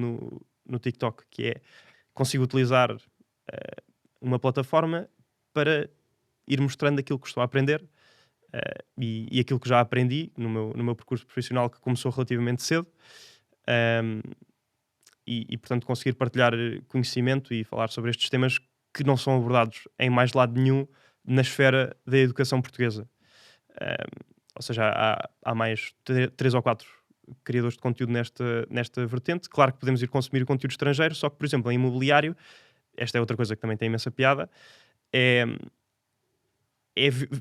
no TikTok, que é, consigo utilizar uma plataforma para ir mostrando aquilo que estou a aprender e aquilo que já aprendi no meu percurso profissional, que começou relativamente cedo, e portanto conseguir partilhar conhecimento e falar sobre estes temas que não são abordados em mais lado nenhum na esfera da educação portuguesa. Ou seja, há mais 3 ou 4 criadores de conteúdo nesta vertente. Claro que podemos ir consumir conteúdo estrangeiro, só que, por exemplo, em imobiliário, esta é outra coisa que também tem imensa piada, é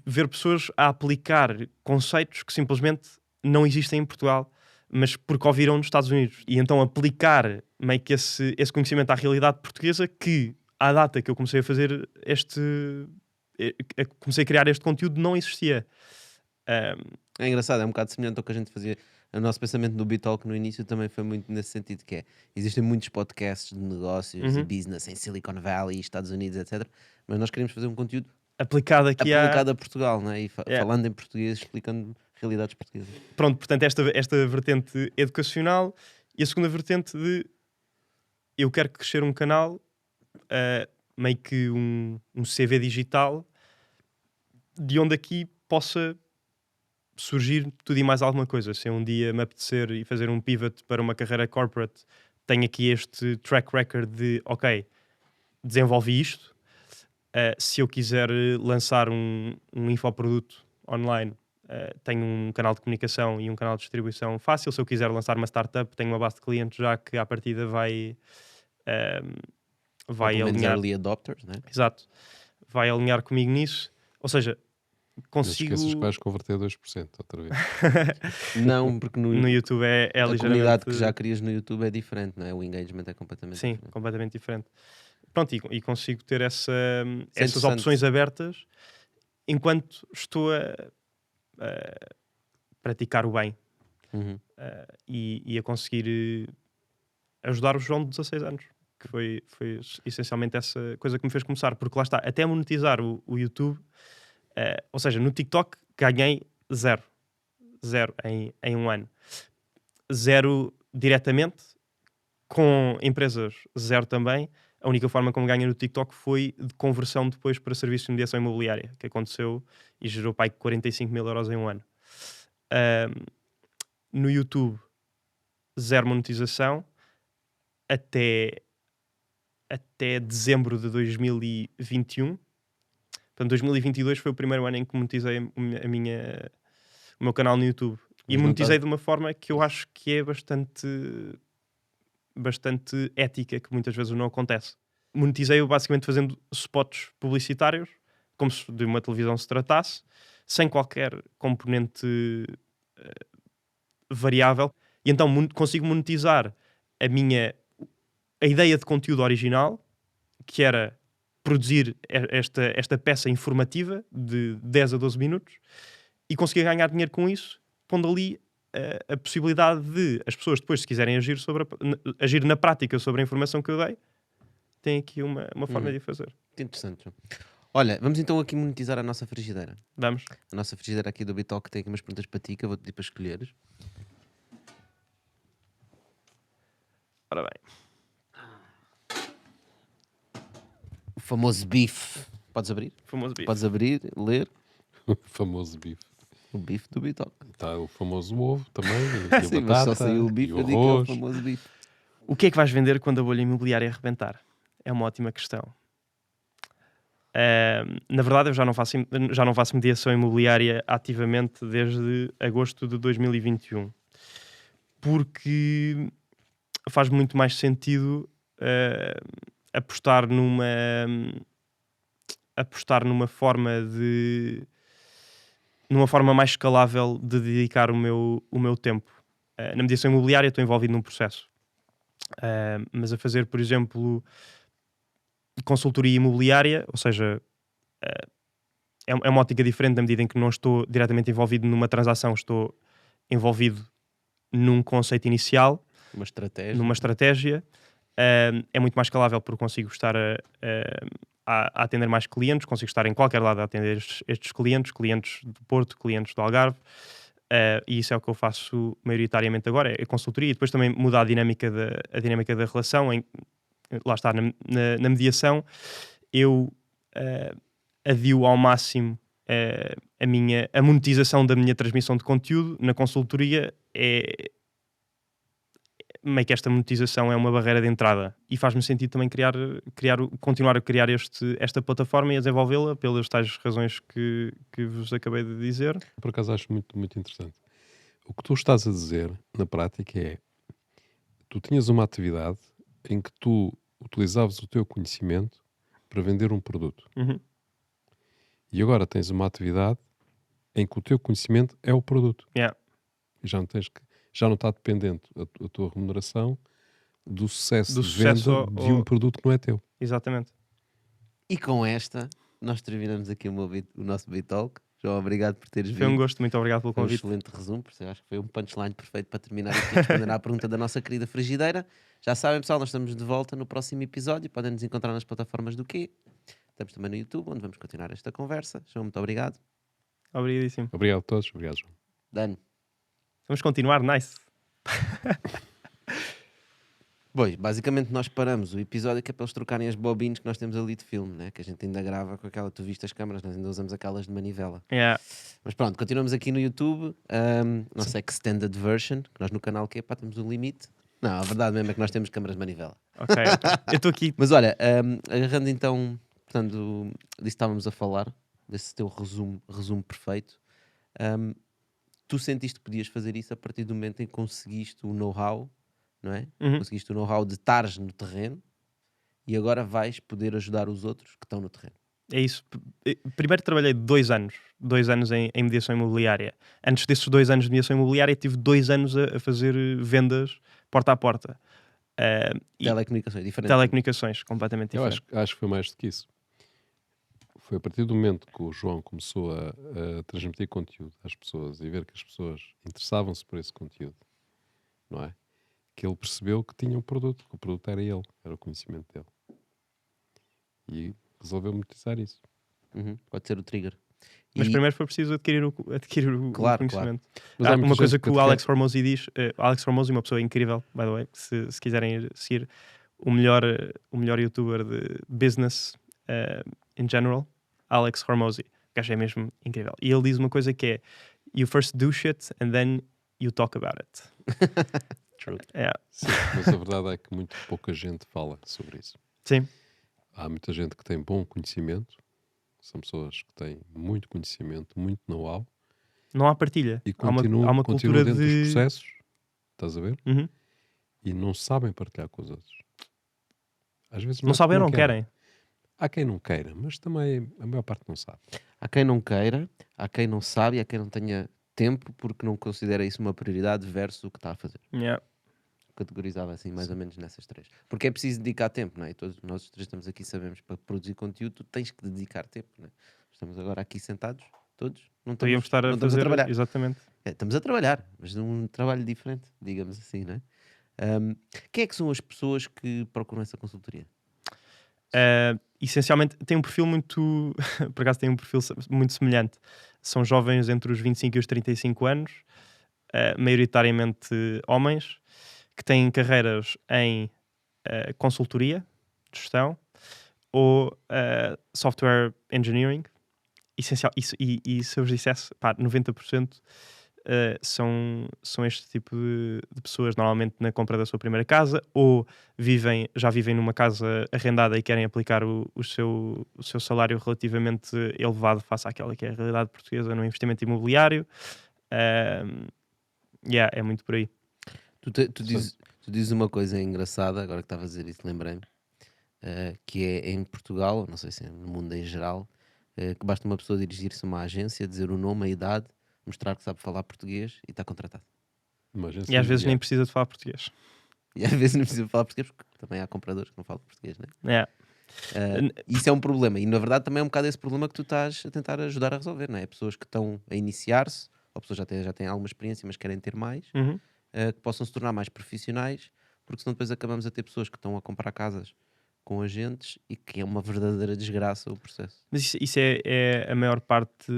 ver pessoas a aplicar conceitos que simplesmente não existem em Portugal, mas porque ouviram nos Estados Unidos. E então aplicar meio que esse conhecimento à realidade portuguesa, que à data que eu comecei a fazer comecei a criar este conteúdo, não existia. É engraçado, é um bocado semelhante ao que a gente fazia. O nosso pensamento do Bitalk no início também foi muito nesse sentido, que é, existem muitos podcasts de negócios e business em Silicon Valley, Estados Unidos, etc. Mas nós queremos fazer um conteúdo Aplicado aqui aplicado a Portugal, não é? E Yeah. falando em português, explicando realidades portuguesas. Pronto, portanto, esta vertente educacional, e a segunda vertente de eu quero crescer um canal, meio que um CV digital, de onde aqui possa surgir tudo e mais alguma coisa. Se um dia me apetecer e fazer um pivot para uma carreira corporate, tenho aqui este track record de, ok, desenvolvi isto. Se eu quiser lançar um infoproduto online, tenho um canal de comunicação e um canal de distribuição fácil. Se eu quiser lançar uma startup, tenho uma base de clientes já que à partida vai Ou pelo menos alinhar. early adopters, não é? Exato. Vai alinhar comigo nisso. Ou seja, Não consigo... esqueças que vais converter 2% outra vez. Não, porque No YouTube é a ligeiramente... comunidade que já crias no YouTube é diferente, não é? O engagement é completamente Sim, diferente. completamente diferente. Pronto, e consigo ter essas interessante. opções abertas enquanto estou a praticar o bem Uhum. e a conseguir ajudar o João de 16 anos, que foi essencialmente essa coisa que me fez começar, porque lá está, até monetizar o YouTube, ou seja, no TikTok ganhei zero em um ano, zero diretamente, com empresas zero também. A única forma como ganhei no TikTok foi de conversão depois para serviços de mediação imobiliária, que aconteceu e gerou 45.000 euros em um ano. No YouTube, zero monetização até dezembro de 2021. Portanto, 2022 foi o primeiro ano em que monetizei o meu canal no YouTube. E Mas não monetizei estás- de uma forma que eu acho que é bastante ética, que muitas vezes não acontece. Monetizei-o basicamente fazendo spots publicitários, como se de uma televisão se tratasse, sem qualquer componente variável. E então consigo monetizar a ideia de conteúdo original, que era produzir esta peça informativa de 10 a 12 minutos, e conseguir ganhar dinheiro com isso, pondo ali a possibilidade de as pessoas depois, se quiserem agir na prática sobre a informação que eu dei, têm aqui uma forma de o fazer. Que interessante, João. Olha, vamos então aqui monetizar a nossa frigideira. Vamos. A nossa frigideira aqui do Bitalk tem aqui umas perguntas para ti que eu vou-te pedir para escolheres. Ora bem. O famoso bife. Podes abrir? Famoso bife. Podes abrir, ler. O famoso bife. O bife do Bitalk. Está o famoso ovo também, e a Sim, mas só batata, saiu o e bife, o eu digo que é o arroz. famoso bife. O que é que vais vender quando a bolha imobiliária arrebentar? É uma ótima questão. Na verdade, eu já não faço mediação imobiliária ativamente desde agosto de 2021. Porque faz muito mais sentido apostar numa forma mais escalável de dedicar o meu tempo. Na mediação imobiliária estou envolvido num processo. Mas a fazer, por exemplo, consultoria imobiliária, ou seja, é uma ótica diferente na medida em que não estou diretamente envolvido numa transação, estou envolvido num conceito inicial, Uma estratégia. é muito mais escalável porque consigo estar a atender mais clientes, consigo estar em qualquer lado a atender estes clientes do Porto, clientes do Algarve, e isso é o que eu faço maioritariamente agora, é consultoria, e depois também mudar a dinâmica da relação, lá está, na mediação, eu adio ao máximo a monetização da minha transmissão de conteúdo. Na consultoria meio que esta monetização é uma barreira de entrada e faz-me sentido também continuar a criar esta plataforma e a desenvolvê-la pelas tais razões que vos acabei de dizer. Por acaso acho muito, muito interessante. O que tu estás a dizer, na prática, é tu tinhas uma atividade em que tu utilizavas o teu conhecimento para vender um produto. Uhum. E agora tens uma atividade em que o teu conhecimento é o produto. Yeah. E já não está dependente a tua remuneração do sucesso de sucesso venda de um produto que não é teu. Exatamente. E com esta, nós terminamos aqui o nosso Bitalk. João, obrigado por teres Foi um vindo. gosto, muito obrigado pelo Foi um convite. excelente resumo, porque eu acho que foi um punchline perfeito para terminar aqui respondendo à pergunta da nossa querida frigideira. Já sabem, pessoal, nós estamos de volta no próximo episódio. Podem nos encontrar nas plataformas do quê? Estamos também no YouTube, onde vamos continuar esta conversa. João, muito obrigado. Obrigadíssimo. Obrigado a todos. Obrigado, João. Dano. Vamos continuar, nice. Pois, basicamente nós paramos o episódio que é para eles trocarem as bobines que nós temos ali de filme, né? Que a gente ainda grava com aquela, tu viste as câmaras, nós ainda usamos aquelas de manivela. Yeah. Mas pronto, continuamos aqui no YouTube, nossa extended version, que nós no canal que é, pá, temos um limite. Não, a verdade mesmo é que nós temos câmaras de manivela. Ok. Eu estou aqui. Mas olha, agarrando então, portanto, disso que estávamos a falar, desse teu resumo perfeito, tu sentiste que podias fazer isso a partir do momento em que conseguiste o know-how, não é? Uhum. Conseguiste o know-how de estares no terreno e agora vais poder ajudar os outros que estão no terreno. É isso. Primeiro trabalhei 2 anos em mediação imobiliária. Antes desses 2 anos de mediação imobiliária, tive 2 anos a fazer vendas porta a porta. Telecomunicações, diferente. Telecomunicações, completamente Eu diferente. acho que foi mais do que isso. Foi a partir do momento que o João começou a transmitir conteúdo às pessoas e ver que as pessoas interessavam-se por esse conteúdo, não é? Que ele percebeu que tinha um produto, que o produto era ele, era o conhecimento dele. E resolveu monetizar isso. Pode ser o trigger. Mas E- primeiro foi preciso adquirir o Claro, conhecimento. Mas há muita Uma coisa gente que o Alex Hormozy diz, Alex Hormozy, uma pessoa incrível, by the way, que se quiserem seguir, o melhor youtuber de business in general, Alex Hormozy, que acho é mesmo incrível. E ele diz uma coisa que é: you first do shit and then you talk about it. True. Sim, mas a verdade é que muito pouca gente fala sobre isso. Sim. Há muita gente que tem bom conhecimento, são pessoas que têm muito conhecimento, muito know-how, Não há partilha. E Há continuam uma cultura dentro de... dos processos, estás a ver? Uhum. E não sabem partilhar com os outros. Às vezes Não é sabem ou porque não querem. Há quem não queira, mas também a maior parte não sabe. Há quem não queira, há quem não sabe e há quem não tenha tempo porque não considera isso uma prioridade versus o que está a fazer. Yeah. Categorizava assim mais ou menos nessas três. Porque é preciso dedicar tempo, não é? E todos nós os três estamos aqui, sabemos, para produzir conteúdo, tu tens que dedicar tempo, não é? Estamos agora aqui sentados, todos, não Devíamos estar a não estamos a fazer... trabalhar. Exatamente. Estamos a trabalhar, mas num trabalho diferente, digamos assim, não é? Quem é que são as pessoas que procuram essa consultoria? Essencialmente tem um perfil muito... por acaso tem um perfil muito semelhante. São jovens entre os 25 e os 35 anos, maioritariamente homens, que têm carreiras em consultoria, gestão, ou software engineering. Essencial. E se eu vos dissesse, 90% são este tipo de pessoas, normalmente na compra da sua primeira casa, ou já vivem numa casa arrendada e querem aplicar o seu salário relativamente elevado face àquela que é a realidade portuguesa no investimento imobiliário. É muito por aí. Tu dizes uma coisa engraçada, agora que estava a dizer isso, lembrei-me, que é em Portugal, não sei se é no mundo em geral, que basta uma pessoa dirigir-se a uma agência, dizer o nome, a idade, mostrar que sabe falar português e está contratado. E às vezes nem precisa de falar português. E às vezes não precisa falar português porque também há compradores que não falam português, não é? Isso é um problema e na verdade também é um bocado esse problema que tu estás a tentar ajudar a resolver, não é? Pessoas que estão a iniciar-se, ou pessoas que já têm alguma experiência mas querem ter mais, que possam se tornar mais profissionais, porque senão depois acabamos a ter pessoas que estão a comprar casas com agentes e que é uma verdadeira desgraça o processo. Mas isso é a maior parte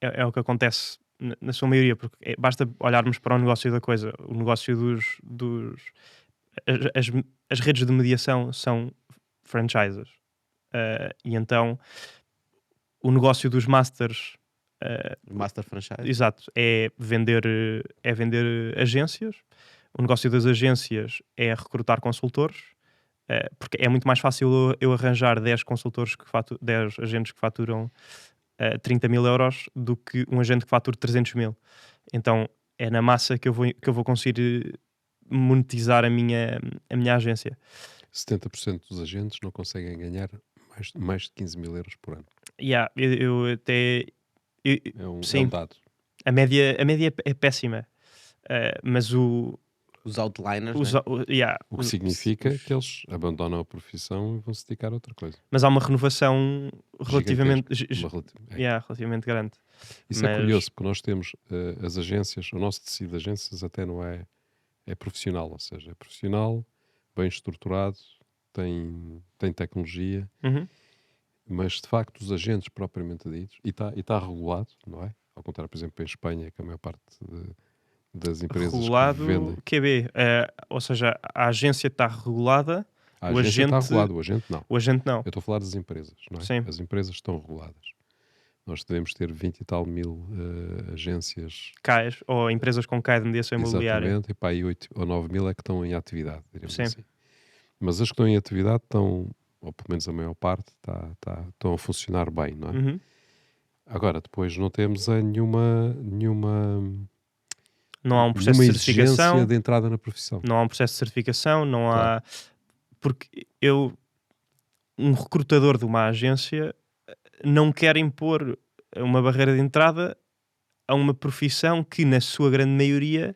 é o que acontece na sua maioria, porque basta olharmos para o negócio da coisa. O negócio as redes de mediação são franchises. E então o negócio dos masters, Master franchise. exato, é vender agências. O negócio das agências é recrutar consultores, porque é muito mais fácil eu arranjar 10 consultores 10 agentes que faturam 30 mil euros do que um agente que fatura 300 mil. Então é na massa que eu vou conseguir monetizar a minha agência. 70% dos agentes não conseguem ganhar mais de 15 mil euros por ano. Eu até... É um dado. A média é péssima. Mas os outliners, o que significa que eles abandonam a profissão e vão se dedicar a outra coisa. Mas há uma renovação relativamente grande. Isso é curioso, porque nós temos as agências, o nosso tecido de agências até não é profissional, ou seja, é profissional, bem estruturado, tem tecnologia, mas de facto os agentes propriamente ditos, e está regulado, não é? Ao contrário, por exemplo, em Espanha, que a maior parte das empresas regulado, que vendem... QB, ou seja, a agência está regulada, a agência está regulada, o agente não. O agente não. Eu estou a falar das empresas, não é? Sim. As empresas estão reguladas. Nós devemos ter 20 e tal mil agências... CAEs, ou empresas com CAE de mediação imobiliária. Exatamente, e pá, aí 8 ou 9 mil é que estão em atividade, diremos assim. Mas as que estão em atividade estão, ou pelo menos a maior parte, estão a funcionar bem, não é? Agora, depois não temos nenhuma não há um processo de certificação de entrada na profissão. Não há um processo de certificação, não há... Porque um recrutador de uma agência não quer impor uma barreira de entrada a uma profissão que, na sua grande maioria,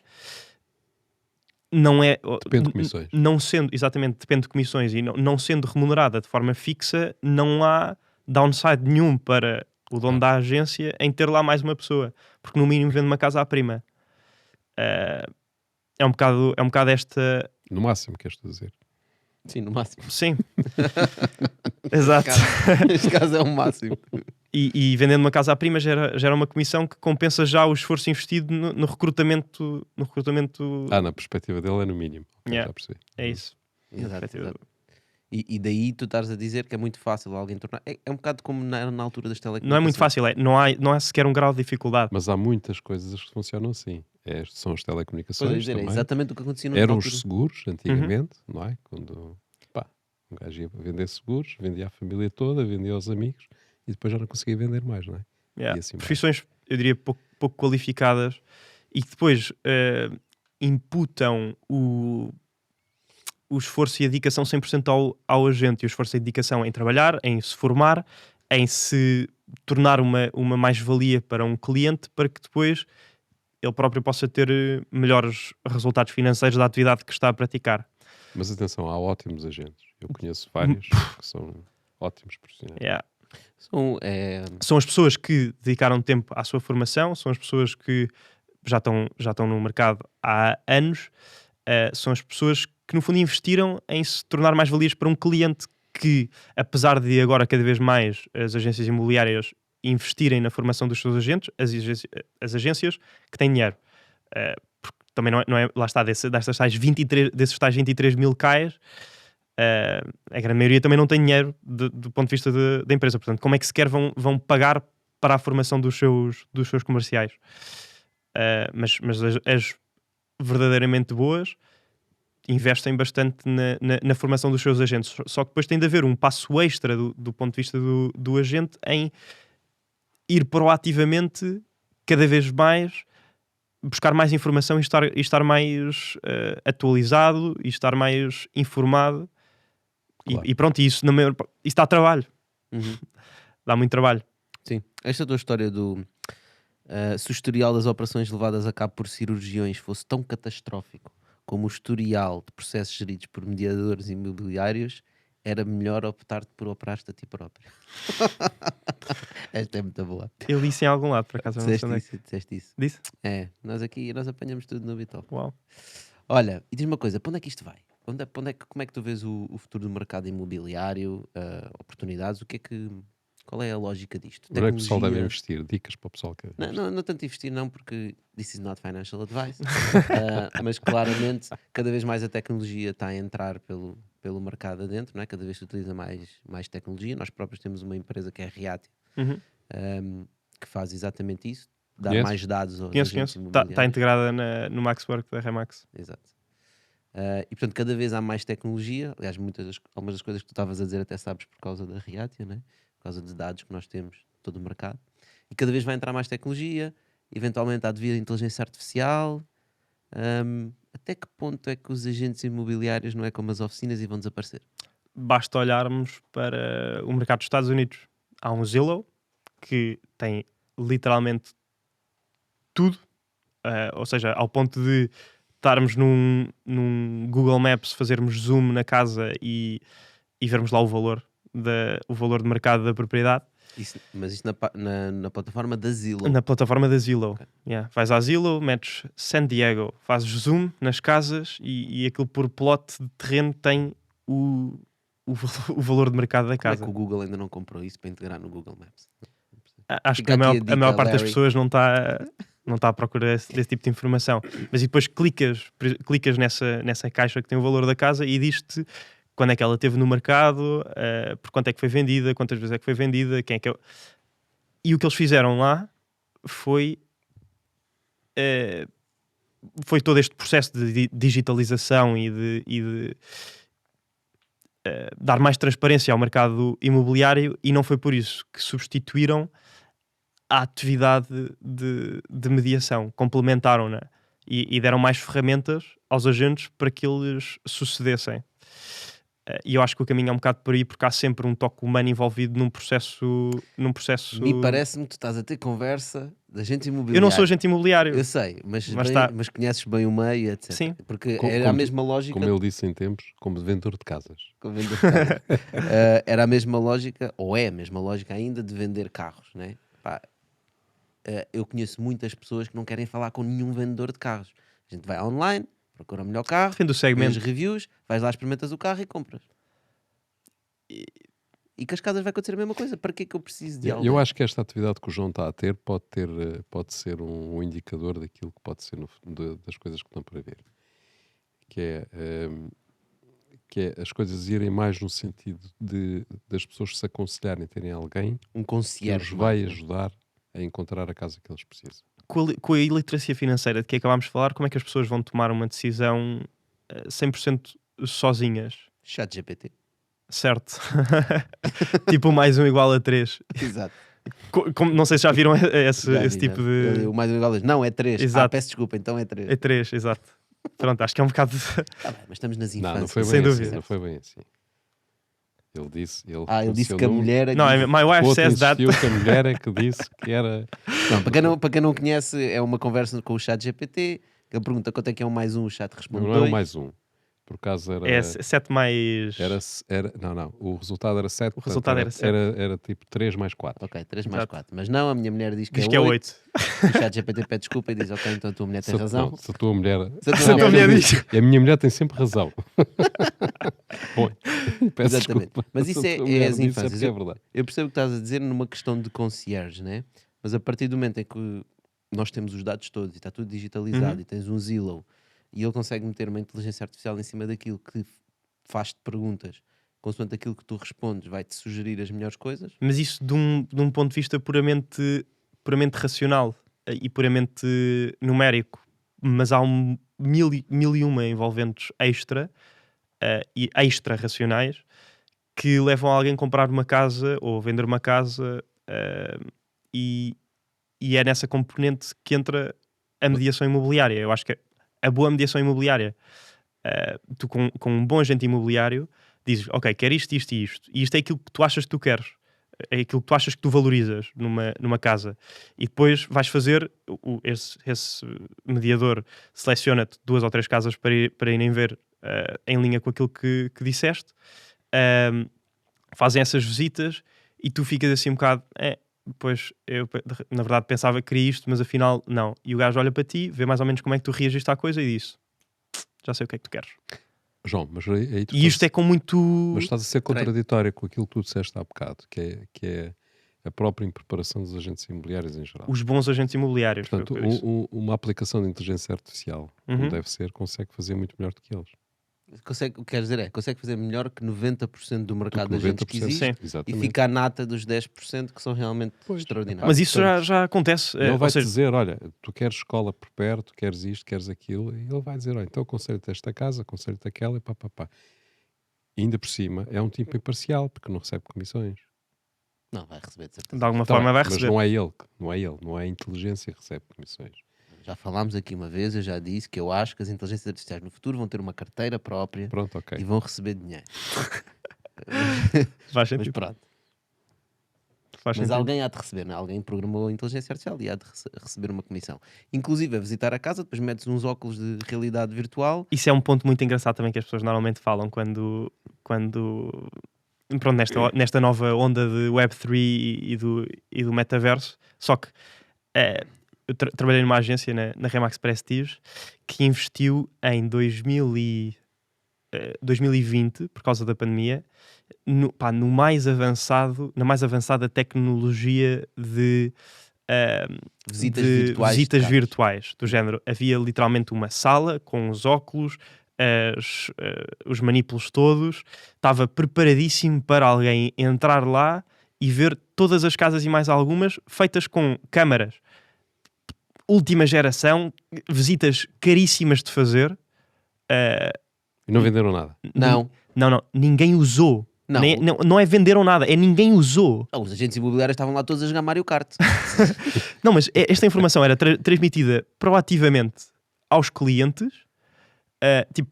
não é... Depende de comissões. Não sendo, exatamente, depende de comissões, e não sendo remunerada de forma fixa, não há downside nenhum para o dono da agência em ter lá mais uma pessoa, porque no mínimo vende uma casa à prima. É um bocado esta... No máximo, queres dizer? Sim, no máximo. Sim. Exato. Neste caso é o máximo. E vendendo uma casa à prima gera uma comissão que compensa já o esforço investido no recrutamento. Na perspectiva dele é no mínimo. Já percebi. É isso. Exato. E daí tu estás a dizer que é muito fácil alguém tornar... É um bocado como na altura das telecomunicações. Não é muito fácil, não há sequer um grau de dificuldade. Mas há muitas coisas que funcionam assim. São as telecomunicações também. É exatamente o que acontecia Eram os seguros, antigamente, não é? Quando um gajo ia vender seguros, vendia à família toda, vendia aos amigos e depois já não conseguia vender mais, não é? Profissões eu diria, pouco qualificadas e que depois imputam o esforço e a dedicação 100% ao agente, e o esforço e a dedicação em trabalhar, em se formar, em se tornar uma mais-valia para um cliente, para que depois ele próprio possa ter melhores resultados financeiros da atividade que está a praticar. Mas atenção, há ótimos agentes. Eu conheço vários que são ótimos profissionais. Yeah. São as pessoas que dedicaram tempo à sua formação, são as pessoas que já estão no mercado há anos, são as pessoas que no fundo investiram em se tornar mais valias para um cliente que, apesar de agora cada vez mais as agências imobiliárias investirem na formação dos seus agentes, as agências que têm dinheiro, porque também não é lá está, desses tais 23 mil CAEs, a grande maioria também não tem dinheiro do ponto de vista da empresa. Portanto, como é que sequer vão pagar para a formação dos seus comerciais? Mas as verdadeiramente boas investem bastante na formação dos seus agentes. Só que depois tem de haver um passo extra do ponto de vista do agente em ir proativamente cada vez mais buscar mais informação e estar mais atualizado e estar mais informado. Claro. E pronto, isso dá trabalho. Uhum. Dá muito trabalho. Sim. Esta tua história se o historial das operações levadas a cabo por cirurgiões fosse tão catastrófico como o historial de processos geridos por mediadores imobiliários, era melhor optar por operar-te a ti próprio. Esta é muito boa. Eu disse em algum lado, por acaso. Disseste isso. Disse? É, nós apanhamos tudo no Bitop. Uau. Olha, e diz-me uma coisa, para onde é que isto vai? Como é que tu vês o futuro do mercado imobiliário, oportunidades, qual é a lógica disto? Onde é que o pessoal deve investir? Dicas para o pessoal que... Não tanto investir não, porque this is not financial advice. Mas claramente, cada vez mais a tecnologia está a entrar pelo mercado adentro, não é? Cada vez se utiliza mais tecnologia. Nós próprios temos uma empresa que é a Reatio, que faz exatamente isso, dá mais dados aos agentes imobiliários. Está integrada no Maxwork da Remax. Exato. E portanto, cada vez há mais tecnologia. Aliás, algumas das coisas que tu estavas a dizer até sabes por causa da Reatio, não é? Por causa de dados que nós temos de todo o mercado. E cada vez vai entrar mais tecnologia, eventualmente há devido à inteligência artificial. Até que ponto é que os agentes imobiliários não é como as oficinas e vão desaparecer? Basta olharmos para o mercado dos Estados Unidos. Há um Zillow que tem literalmente tudo, ou seja, ao ponto de estarmos num Google Maps, fazermos zoom na casa e vermos lá o valor de mercado da propriedade. Mas isso na plataforma da Zillow? Na plataforma da Zillow. Okay. Yeah. Vais à Zillow, metes San Diego, fazes zoom nas casas e aquilo por plot de terreno tem o valor de mercado da casa. Como é que o Google ainda não comprou isso para integrar no Google Maps? Acho que a maior parte das pessoas não está à procura desse tipo de informação. Mas e depois clicas nessa caixa que tem o valor da casa e diz-te quando é que ela esteve no mercado, por quanto é que foi vendida, quantas vezes é que foi vendida, quem é que é... E o que eles fizeram lá foi todo este processo de digitalização e de dar mais transparência ao mercado imobiliário, e não foi por isso que substituíram a atividade de mediação, complementaram-na e deram mais ferramentas aos agentes para que eles sucedessem. E eu acho que o caminho é um bocado por aí, porque há sempre um toque humano envolvido num processo... Me parece-me que tu estás a ter conversa de agente imobiliário. Eu não sou agente imobiliário. Eu sei, mas conheces bem o meio, etc. Sim. Porque era a mesma lógica... Como ele disse em tempos, como vendedor de casas. Era a mesma lógica, ou é a mesma lógica ainda, de vender carros, não é? Eu conheço muitas pessoas que não querem falar com nenhum vendedor de carros. A gente vai online, procura o melhor carro, Depende do segmento. vês reviews, vais lá, experimentas o carro e compras. E com as casas vai acontecer a mesma coisa. Para que é que eu preciso de alguém? Eu acho que esta atividade que o João está a ter pode ser um indicador daquilo que pode ser das coisas que estão para ver. Que é as coisas irem mais no sentido das pessoas se aconselharem, terem alguém que os vai ajudar a encontrar a casa que eles precisam. Com a iliteracia financeira de que acabámos de falar, como é que as pessoas vão tomar uma decisão 100% sozinhas? ChatGPT. Certo. Tipo mais 1 igual a 3. Exato. Não sei se já viram esse Já esse vi, tipo já. de... O mais um igual a 2. Não, é 3. Exato. Peço desculpa, então é 3. É 3, exato. Pronto, acho que é um bocado... Tá bem, mas estamos nas infâncias. Não foi Sem bem dúvida. assim. Não foi bem assim. Ele disse. Ele Ele disse reconheceu que a número. mulher é que Não, disse. my O wife outro says that. insistiu que a mulher é que disse que era. Não, para quem não conhece, é uma conversa com o chat GPT. Ele pergunta quanto é que é um mais um, o chat responde Não é 2. um mais um. Por acaso era. É 7 mais... Não. O resultado era 7. O resultado era 7. Era tipo 3 mais 4. Ok, 3 mais Exato. 4. Mas não, a minha mulher diz que Diz é que é 8. 8. O chat GPT pede desculpa e diz: ok, então a tua mulher tem razão. Se a tua mulher. Se a tua Se a tua mulher diz... A minha mulher tem sempre razão. Bom, peço Exatamente. desculpa. Mas Se isso a é tua mulher as disse, infâncias. porque é verdade. Eu percebo o que estás a dizer numa questão de concierge, né? Mas a partir do momento em que nós temos os dados todos e está tudo digitalizado e tens um Zillow e ele consegue meter uma inteligência artificial em cima daquilo que faz-te perguntas, consoante aquilo que tu respondes, vai-te sugerir as melhores coisas. Mas isso de um ponto de vista puramente racional e puramente numérico. Mas há mil e uma envolventes extra e extra racionais que levam alguém a comprar uma casa ou vender uma casa e é nessa componente que entra a mediação imobiliária. Eu acho que a boa mediação imobiliária, tu com um bom agente imobiliário dizes, ok, quero isto, isto e isto. E isto é aquilo que tu achas que tu queres. É aquilo que tu achas que tu valorizas numa casa. E depois vais fazer, esse mediador seleciona-te 2 ou 3 casas para irem ver em linha com aquilo que disseste. Fazem essas visitas e tu ficas assim um bocado... Pois, eu na verdade pensava que queria isto, mas afinal não. E o gajo olha para ti, vê mais ou menos como é que tu reagiste à coisa e diz, já sei o que é que tu queres. João, mas aí tu E isto é com muito... Mas estás a ser contraditório com aquilo que tu disseste há bocado, que é a própria impreparação dos agentes imobiliários em geral. Os bons agentes imobiliários. Portanto, uma aplicação de inteligência artificial, como deve ser, consegue fazer muito melhor do que eles. Consegue fazer melhor que 90% do mercado de agentes que 90%, existe sim. e Exatamente. fica a nata dos 10% que são realmente extraordinários. Mas isso já acontece. Ele ou vai-te seja, dizer, olha, tu queres escola por perto, queres isto, queres aquilo, e ele vai dizer, olha, então aconselho-te esta casa, aconselho-te aquela, e pá. E ainda por cima, é um tipo imparcial, porque não recebe comissões. Não, vai receber de certeza. de alguma Tá forma bem, vai mas receber. não é a inteligência que recebe comissões. Já falámos aqui uma vez, eu já disse que eu acho que as inteligências artificiais no futuro vão ter uma carteira própria Pronto, ok. e vão receber dinheiro. Faz Mas sentido. pronto. Faz Mas sentido. alguém há de receber, não é? Alguém programou a inteligência artificial e há de receber uma comissão. Inclusive a visitar a casa, depois metes uns óculos de realidade virtual. Isso é um ponto muito engraçado também que as pessoas normalmente falam quando pronto, nesta nova onda de Web3 e do metaverso. Só que eu trabalhei numa agência na Remax Prestige que investiu em 2020, por causa da pandemia, na mais avançada tecnologia de Visitas de virtuais. visitas de casas. virtuais, do género. Havia literalmente uma sala com os óculos, os manipulos todos, estava preparadíssimo para alguém entrar lá e ver todas as casas e mais algumas feitas com câmaras última geração, visitas caríssimas de fazer. E não venderam nada. Não. Não, ninguém usou. Não. Não é venderam nada, é ninguém usou. Os agentes imobiliários estavam lá todos a jogar Mario Kart. Não, mas esta informação era transmitida proativamente aos clientes. Tipo,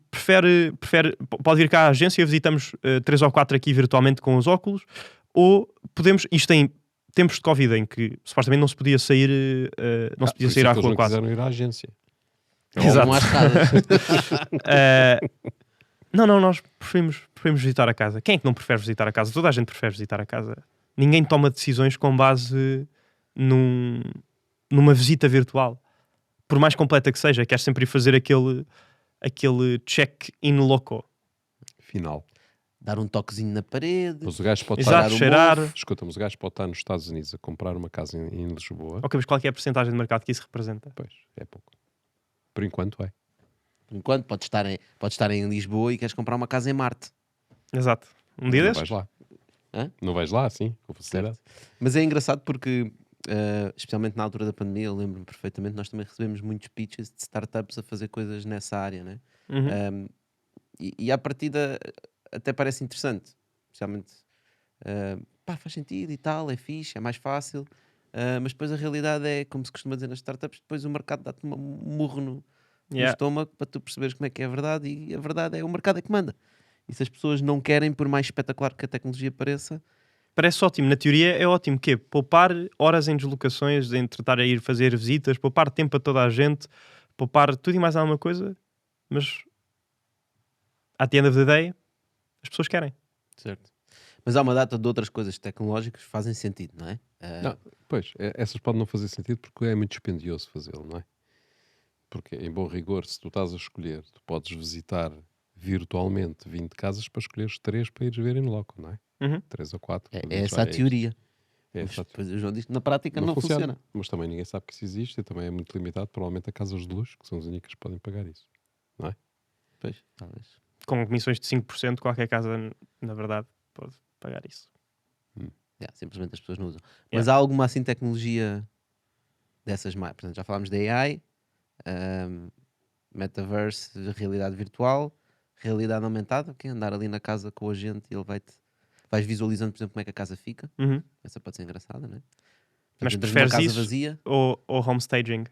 pode vir cá à agência, visitamos 3 ou 4 aqui virtualmente com os óculos, ou podemos, isto em tempos de Covid em que supostamente não se podia sair à rua não quase. quiseram ir à agência. Exato. Não há escadas. Não, nós preferimos visitar a casa. Quem é que não prefere visitar a casa? Toda a gente prefere visitar a casa. Ninguém toma decisões com base numa visita virtual. Por mais completa que seja, quer sempre ir fazer aquele check-in loco. Final. Dar um toquezinho na parede. Mas o gajo pode Exato, estar... cheirar. Escuta, mas o gajo pode estar nos Estados Unidos a comprar uma casa em Lisboa. Ok, mas qual é a porcentagem de mercado que isso representa? Pois, é pouco. Por enquanto é. Por enquanto, podes estar em Lisboa e queres comprar uma casa em Marte. Exato. Um dia Não desses? vais lá. Hã? Não vais lá, sim, com facilidade. Mas é engraçado porque, especialmente na altura da pandemia, eu lembro-me perfeitamente, nós também recebemos muitos pitches de startups a fazer coisas nessa área, né? Uhum. E à partida até parece interessante. Especialmente, pá, faz sentido e tal, é fixe, é mais fácil. Mas depois a realidade é, como se costuma dizer nas startups, depois o mercado dá-te um murro no Yeah. estômago para tu perceberes como é que é a verdade, e a verdade é o mercado é que manda. E se as pessoas não querem, por mais espetacular que a tecnologia pareça, Parece ótimo, na teoria é ótimo, que é poupar horas em deslocações, entre estar a ir fazer visitas, poupar tempo a toda a gente, poupar tudo e mais alguma coisa, mas à the end of the day, as pessoas querem. certo. Mas há uma data de outras coisas tecnológicas que fazem sentido, não é? Não, pois, essas podem não fazer sentido porque é muito dispendioso fazê-lo, não é? Porque, em bom rigor, se tu estás a escolher, tu podes visitar virtualmente 20 casas para escolheres 3 para ires ver em loco, não é? Uhum. 3 ou 4. É essa a teoria. É Mas essa a depois o João diz que na prática Não não funciona. Mas também ninguém sabe que isso existe e também é muito limitado, provavelmente a casas de luxo, que são as únicas que podem pagar isso. Pois, talvez. Com comissões de 5%, qualquer casa, na verdade, pode pagar isso. Simplesmente as pessoas não usam. Mas há alguma assim tecnologia dessas mais? Portanto, já falámos da AI, metaverse, realidade virtual, realidade aumentada, que é andar ali na casa com o agente e ele vais visualizando, por exemplo, como é que a casa fica. Uhum. Essa pode ser engraçada, não é? Mas Portanto, entras numa preferes casa isso vazia. ou homestaging?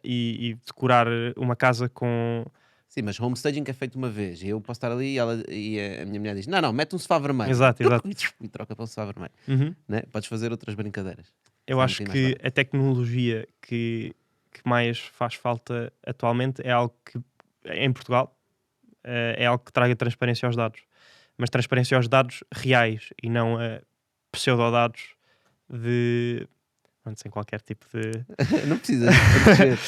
E decorar uma casa com... Sim, mas homestaging é feito uma vez. E eu posso estar ali e a minha mulher diz: Não, mete um sofá vermelho. Exato. E troca para um sofá vermelho. Uhum. Né? Podes fazer outras brincadeiras. Eu Sai um acho bocadinho mais que barato. a tecnologia que mais faz falta atualmente é algo que, em Portugal, é algo que traga transparência aos dados. Mas transparência aos dados reais e não a pseudodados de... Pronto, sem qualquer tipo de... Não precisas proteger.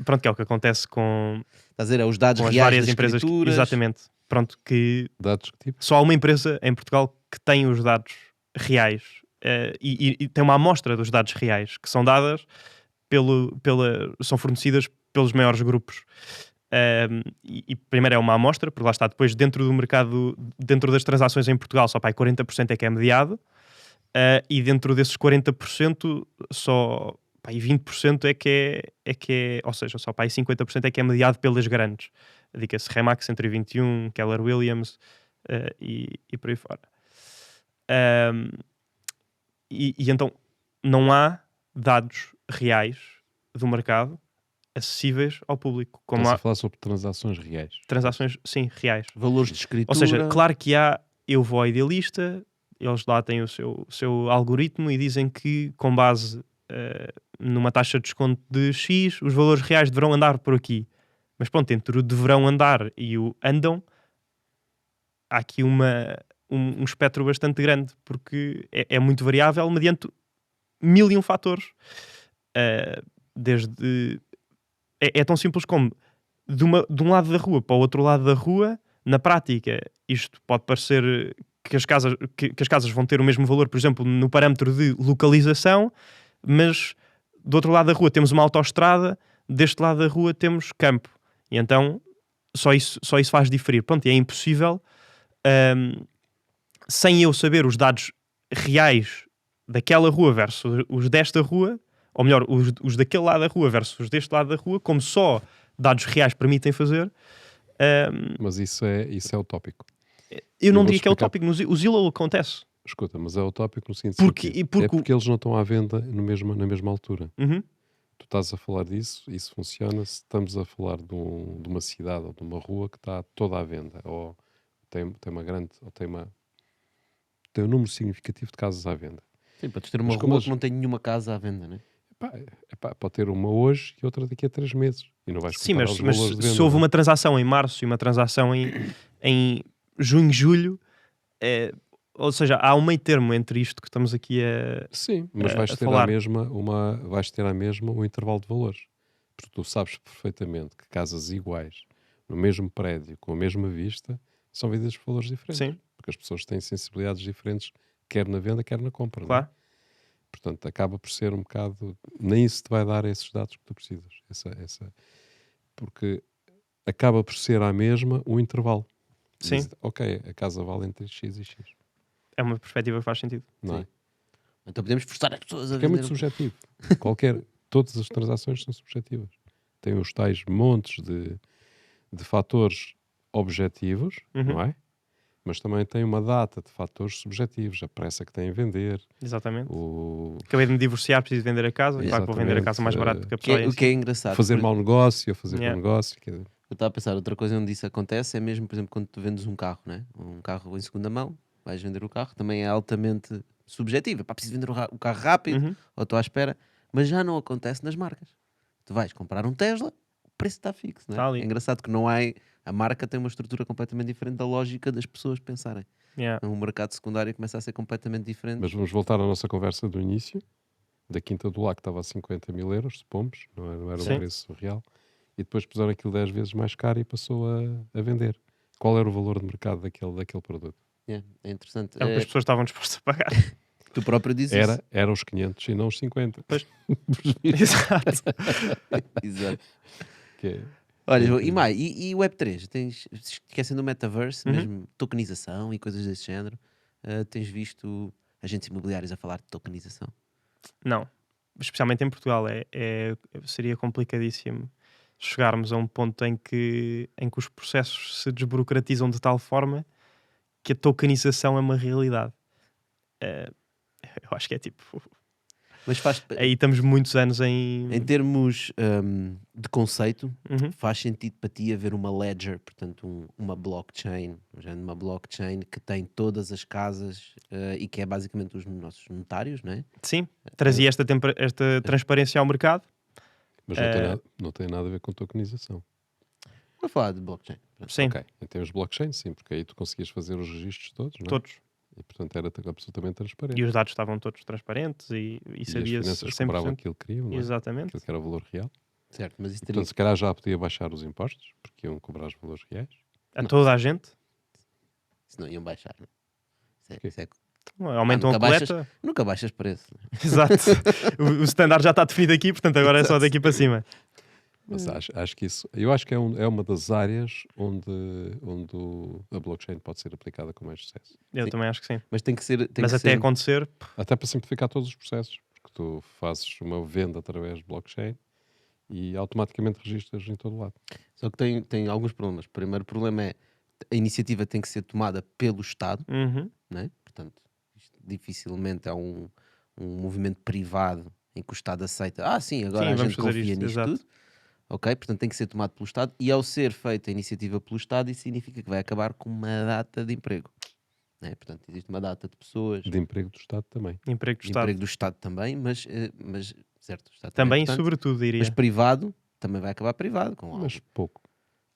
Pronto, que é o que acontece com Estás a dizer, é os dados as reais várias das empresas. escrituras. Exatamente. Pronto, que Dados que tipo? só há uma empresa em Portugal que tem os dados reais e tem uma amostra dos dados reais que são dadas são fornecidas pelos maiores grupos. E primeiro é uma amostra, porque lá está, depois dentro do mercado, dentro das transações em Portugal, só pá, 40% é que é mediado, e dentro desses 40% só pá, 20% é que é, ou seja, só pá, 50% é que é mediado pelas grandes. Diga-se Remax 121, Keller Williams e por aí fora. E então não há dados reais do mercado acessíveis ao público, como Estás há a falar sobre transações reais. transações, sim, reais. Valores de escritura. Ou seja, claro que eu vou ao idealista, eles lá têm o seu algoritmo e dizem que com base numa taxa de desconto de X, os valores reais deverão andar por aqui. Mas pronto, entre o deverão andar e o andam, há aqui um espectro bastante grande, porque é muito variável mediante 1001 fatores. Desde... É tão simples como de um lado da rua para o outro lado da rua, na prática, isto pode parecer que as casas vão ter o mesmo valor, por exemplo, no parâmetro de localização, mas do outro lado da rua temos uma autoestrada, deste lado da rua temos campo. E então só isso faz diferir. Pronto, e é impossível, sem eu saber os dados reais daquela rua versus os desta rua, ou melhor, os daquele lado da rua versus os deste lado da rua, como só dados reais permitem fazer. Mas isso é utópico. Eu não vou digo que é explicar. utópico, o Zillow acontece. Escuta, mas é utópico no seguinte Porque- sentido. e porque É porque eles não estão à venda na mesma altura. Uhum. Tu estás a falar disso, isso funciona se estamos a falar de uma cidade ou de uma rua que está toda à venda, ou tem uma grande, ou tem um número significativo de casas à venda. Sim, podes ter uma Mas como rua eles- que não tem nenhuma casa à venda, né? Pode ter uma hoje e outra daqui a 3 meses. E não vais Sim, comparar mas os valores de venda. se houve não é? uma transação em março e uma transação em junho, julho, ou seja, há um meio termo entre isto que estamos aqui a... Sim, mas a vais ter falar. vais ter a mesma um intervalo de valores. Porque tu sabes perfeitamente que casas iguais, no mesmo prédio, com a mesma vista, são vendidas por valores diferentes. Sim, Porque as pessoas têm sensibilidades diferentes, quer na venda, quer na compra. não é? claro. Portanto, acaba por ser um bocado... Nem isso te vai dar esses dados que tu precisas. Porque acaba por ser à mesma um intervalo. Sim. Diz, ok, a casa vale entre X e X. É uma perspectiva que faz sentido. Não é? Sim. Então podemos forçar as pessoas a Porque é vender. muito subjetivo. Todas as transações são subjetivas. Tem os tais montes de fatores objetivos, Uhum. não é? mas também tem uma data de fatores subjetivos, a pressa que tem em vender, Exatamente. o Acabei de me divorciar, preciso vender a casa. Claro que vou vender a casa mais barato do que a pessoa em O que é si. engraçado. fazer por- mau negócio, fazer bom Yeah. negócio. Eu estava a pensar, outra coisa onde isso acontece é mesmo, por exemplo, quando tu vendes um carro, né? Um carro em segunda mão, vais vender o carro, também é altamente subjetivo. Pá, preciso vender o carro rápido, Uhum. ou estou à espera, mas já não acontece nas marcas. Tu vais comprar um Tesla, o preço está fixo, não é? Tá ali. É engraçado que não há. A marca tem uma estrutura completamente diferente da lógica das pessoas pensarem. Yeah. Um mercado secundário começa a ser completamente diferente. Mas vamos voltar à nossa conversa do início, da Quinta do Lago, que estava a 50 mil euros, supomos, não era Sim. um preço real, e depois puseram aquilo 10 vezes mais caro e passou a vender. Qual era o valor de mercado daquele produto? É interessante. É o que as pessoas estavam dispostas a pagar. Tu próprio dizes isso. Era os 500 e não os 50. Pois. Exato. Exato. Que é- Olha, é e incrível. mais, e Web3? Esquecendo o metaverse, Uhum. mesmo tokenização e coisas desse género, tens visto agentes imobiliários a falar de tokenização? Não. Especialmente em Portugal. Seria complicadíssimo chegarmos a um ponto em que os processos se desburocratizam de tal forma que a tokenização é uma realidade. Eh, eu acho que é tipo... Mas faz, Aí estamos muitos anos em em... termos de conceito, Uhum. faz sentido para ti haver uma ledger, portanto uma blockchain, uma blockchain que tem todas as casas e que é basicamente os nossos notários, não é? Sim, trazia esta transparência ao mercado. Mas não tem nada a ver com tokenização. Vou falar de blockchain. Sim, Ok, em termos de blockchain, sim, porque aí tu conseguias fazer os registros todos, não é? todos. E portanto era absolutamente transparente. E os dados estavam todos transparentes e E as sabia-se finanças 100%. cobravam aquilo que queriam, não é? Exatamente. Aquilo que era o valor real. Certo, mas isso E, teria portanto, se calhar já podia baixar os impostos, porque iam cobrar os valores reais. A toda a gente. se não iam baixar. Não? Porquê? Aumentam nunca a baixas- coleta. Nunca baixas preço. Exato. O standard já está definido aqui, portanto agora é só daqui para cima. Mas acho que isso, eu acho que é uma das áreas onde a blockchain pode ser aplicada com mais sucesso. Eu Sim. também acho que sim. Mas tem que ser. Mas até acontecer, Até para simplificar todos os processos, porque tu fazes uma venda através de blockchain e automaticamente registras em todo lado. Só que tem alguns problemas. O primeiro problema é a iniciativa tem que ser tomada pelo Estado, uhum, né? Portanto, isto dificilmente é um movimento privado em que o Estado aceita. Sim, agora Sim, a vamos gente fazer confia isto, nisto exato. tudo. Ok? Portanto, tem que ser tomado pelo Estado. E ao ser feita a iniciativa pelo Estado, isso significa que vai acabar com uma data de emprego. Né? Portanto, existe uma data de pessoas, De emprego do Estado também. emprego do de Estado. emprego do Estado também, mas certo, o Estado Também é e importante, sobretudo, diria. mas privado também vai acabar privado, com Mas pouco.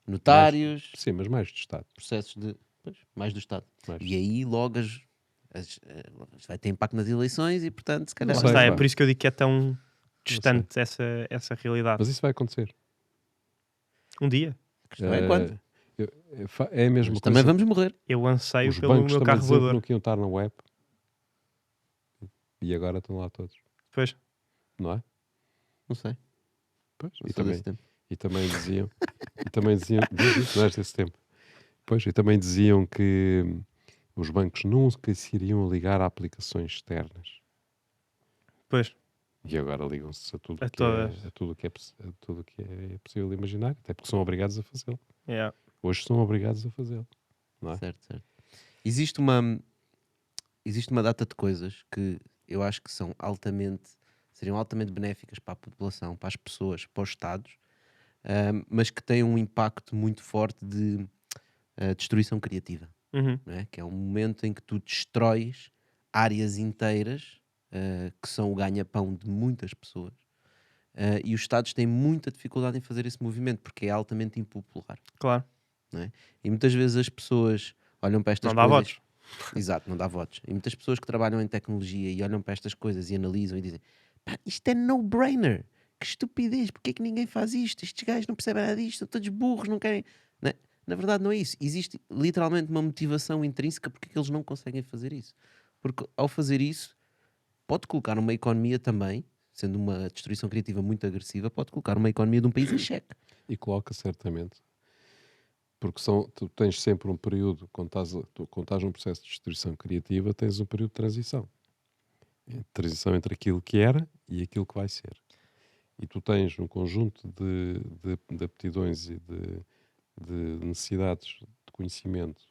notários, Sim, mas mais do Estado. processos de. Pois, mais do Estado. Mais. E aí logo vai ter impacto nas eleições e, portanto, se calhar. Não Lá sei, está, é pá. por isso que eu digo que é tão distante essa realidade. Mas isso vai acontecer. Um dia. A questão é quando. É a mesma Mas coisa. também vamos morrer. Eu anseio Os pelo bancos meu também carro diziam que voador. não queriam estar na web. E agora estão lá todos. Pois. Não é? Não sei. Pois, Não sou desse tempo. e também diziam, diz isso, não és desse tempo. Pois, e também diziam que os bancos nunca se iriam ligar a aplicações externas. Pois. E agora ligam-se a tudo A que todas. é, a tudo que é possível imaginar, até porque são obrigados a fazê-lo. Yeah. Hoje são obrigados a fazê-lo. Não é? Certo. Existe uma data de coisas que eu acho que seriam altamente benéficas para a população, para as pessoas, para os Estados, mas que têm um impacto muito forte de destruição criativa. Uhum. Não é? Que é um momento em que tu destróis áreas inteiras que são o ganha-pão de muitas pessoas. E os Estados têm muita dificuldade em fazer esse movimento porque é altamente impopular. Claro. E muitas vezes as pessoas olham para estas Não dá coisas. votos. Exato, não dá votos. E muitas pessoas que trabalham em tecnologia e olham para estas coisas e analisam e dizem: pá, isto é no-brainer. Que estupidez, porque é que ninguém faz isto? Estes gajos não percebem nada disto, são todos burros, não querem. Né? Na verdade, não é isso. Existe literalmente uma motivação intrínseca porque é que eles não conseguem fazer isso. Porque ao fazer isso, pode colocar uma economia também, sendo uma destruição criativa muito agressiva, pode colocar uma economia de um país em xeque. E coloca certamente. Porque tu tens sempre um período, quando estás num processo de destruição criativa, tens um período de transição. Transição entre aquilo que era e aquilo que vai ser. E tu tens um conjunto de aptidões e de necessidades de conhecimento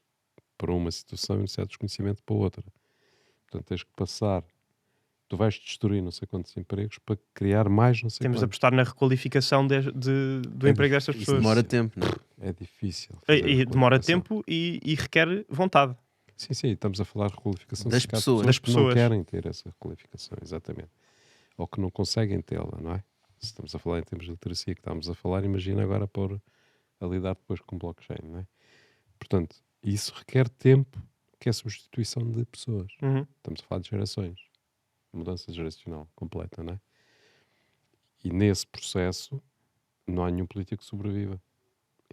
para uma situação e um certo desconhecimento para outra. Portanto, tens que passar. Tu vais destruir não sei quantos empregos para criar mais não sei Temos de quantos. apostar na requalificação do emprego destas Isso pessoas. demora tempo, não é? É difícil. E fazer a demora requalificação. tempo e requer vontade. Sim, estamos a falar de requalificação Das se calhar de pessoas. Das que não pessoas. querem ter essa requalificação, exatamente. Ou que não conseguem tê-la, não é? Se estamos a falar em termos de literacia que estamos a falar, imagina agora pôr a lidar depois com blockchain, não é? Portanto, isso requer tempo, que é substituição de pessoas. Uhum. Estamos a falar de gerações. Mudança geracional completa, não é? E nesse processo não há nenhum político que sobreviva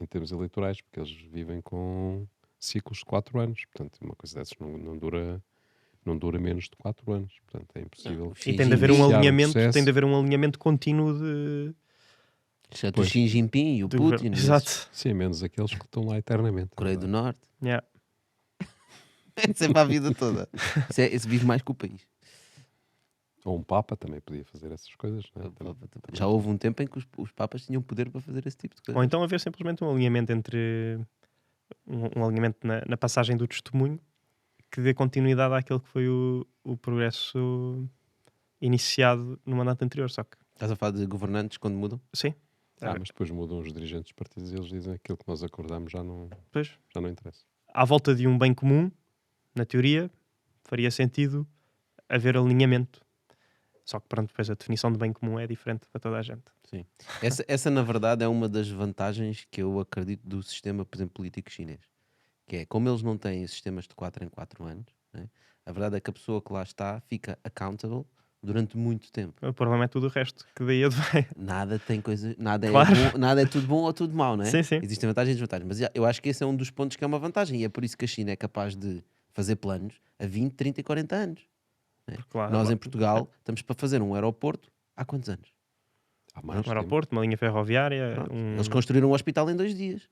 em termos eleitorais, porque eles vivem com ciclos de 4 anos. Portanto, uma coisa dessas não dura menos de 4 anos. Portanto, é impossível. Xi E tem de haver iniciar um o alinhamento, processo. tem de haver um alinhamento contínuo de Exceto o Xi Jinping e o Putin. esses. Exato. Sim, menos aqueles que estão lá eternamente. Coreia do Norte. Yeah. É sempre a vida toda. Esse vive mais que o país. Ou um Papa também podia fazer essas coisas. Não é? Já houve um tempo em que os papas tinham poder para fazer esse tipo de coisa. Ou então haver simplesmente um alinhamento entre um alinhamento na passagem do testemunho que dê continuidade àquilo que foi o progresso iniciado no mandato anterior. Só que, Estás a falar de governantes quando mudam? sim, Mas depois mudam os dirigentes dos partidos e eles dizem aquilo que nós acordamos já não interessa. à volta de um bem comum, na teoria, faria sentido haver alinhamento. Só que, pronto, depois a definição de bem comum é diferente para toda a gente. Sim. Essa, na verdade, é uma das vantagens que eu acredito do sistema, por exemplo, político chinês. Que é, como eles não têm sistemas de 4 em 4 anos, né? A verdade é que a pessoa que lá está fica accountable durante muito tempo. O problema é tudo o resto, que daí advém. Nada tem coisa, nada, Claro. é bom, nada é tudo bom ou tudo mau, não é? Sim, sim. Existem vantagens e desvantagens, mas eu acho que esse é um dos pontos que é uma vantagem e é por isso que a China é capaz de fazer planos a 20, 30 e 40 anos. Claro, Nós em Portugal estamos para fazer um aeroporto há quantos anos? Há mais um aeroporto, uma linha ferroviária, Pronto. um... Eles construíram um hospital em 2 dias.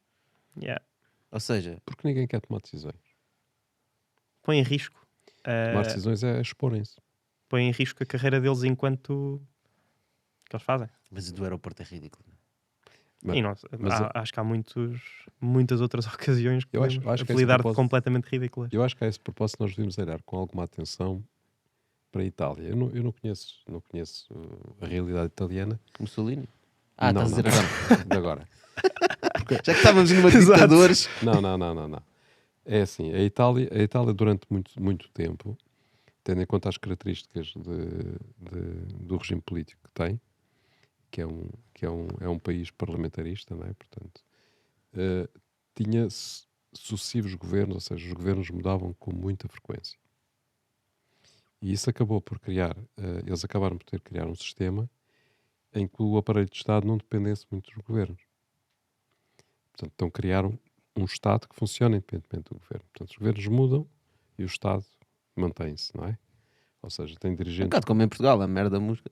Yeah. Ou seja, Porque ninguém quer tomar decisões. põe em risco. Tomar decisões é exporem-se. Põe em risco a carreira deles enquanto que eles fazem. mas o do aeroporto é ridículo. Mas- E nós, mas acho que há muitas outras ocasiões que Eu acho- podemos acho que esse apelidar de propósito- completamente ridículas. Eu acho que a esse propósito nós devíamos olhar com alguma atenção para a Itália. Eu não conheço a realidade italiana. Mussolini? Não, Estás a dizer agora. de agora. Já que estávamos numa Exato. ditadores. Não. É assim, a Itália durante muito tempo, tendo em conta as características do regime político que tem, que é um país parlamentarista, não é? Portanto, tinha sucessivos governos, ou seja, os governos mudavam com muita frequência. E isso acabou por eles acabaram por ter que criar um sistema em que o aparelho de Estado não dependesse muito dos governos. Portanto, então criaram um Estado que funciona independentemente do governo. Portanto, os governos mudam e o Estado mantém-se, não é? Ou seja, tem Um dirigentes... bocado como em Portugal, a merda muda,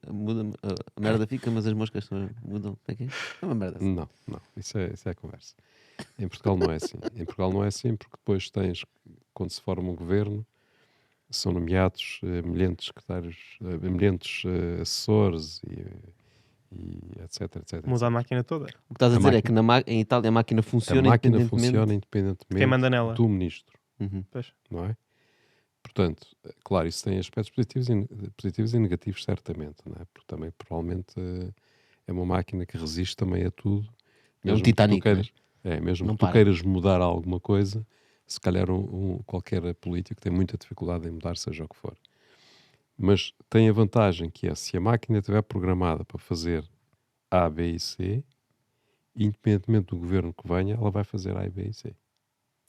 a merda fica, mas as moscas mudam. É uma merda. Não, isso é a conversa. Em Portugal não é assim. Em Portugal não é assim porque depois quando se forma um governo, são nomeados milhentos secretários, milhentos assessores e etc. Muda a máquina toda. O que estás a A dizer é máquina- que em Itália a máquina A funciona máquina independentemente. funciona independentemente Quem manda nela? do ministro, Uhum. Pois. não é? Portanto, claro, isso tem aspectos positivos e negativos, certamente, não é? Porque também, provavelmente, é uma máquina que resiste também a tudo. É um Mesmo que tu Titanic, queiras, Não que tu para. queiras mudar alguma coisa, se calhar qualquer político tem muita dificuldade em mudar, seja o que for. Mas tem a vantagem que é, se a máquina estiver programada para fazer A, B e C, independentemente do governo que venha, ela vai fazer A, B e C.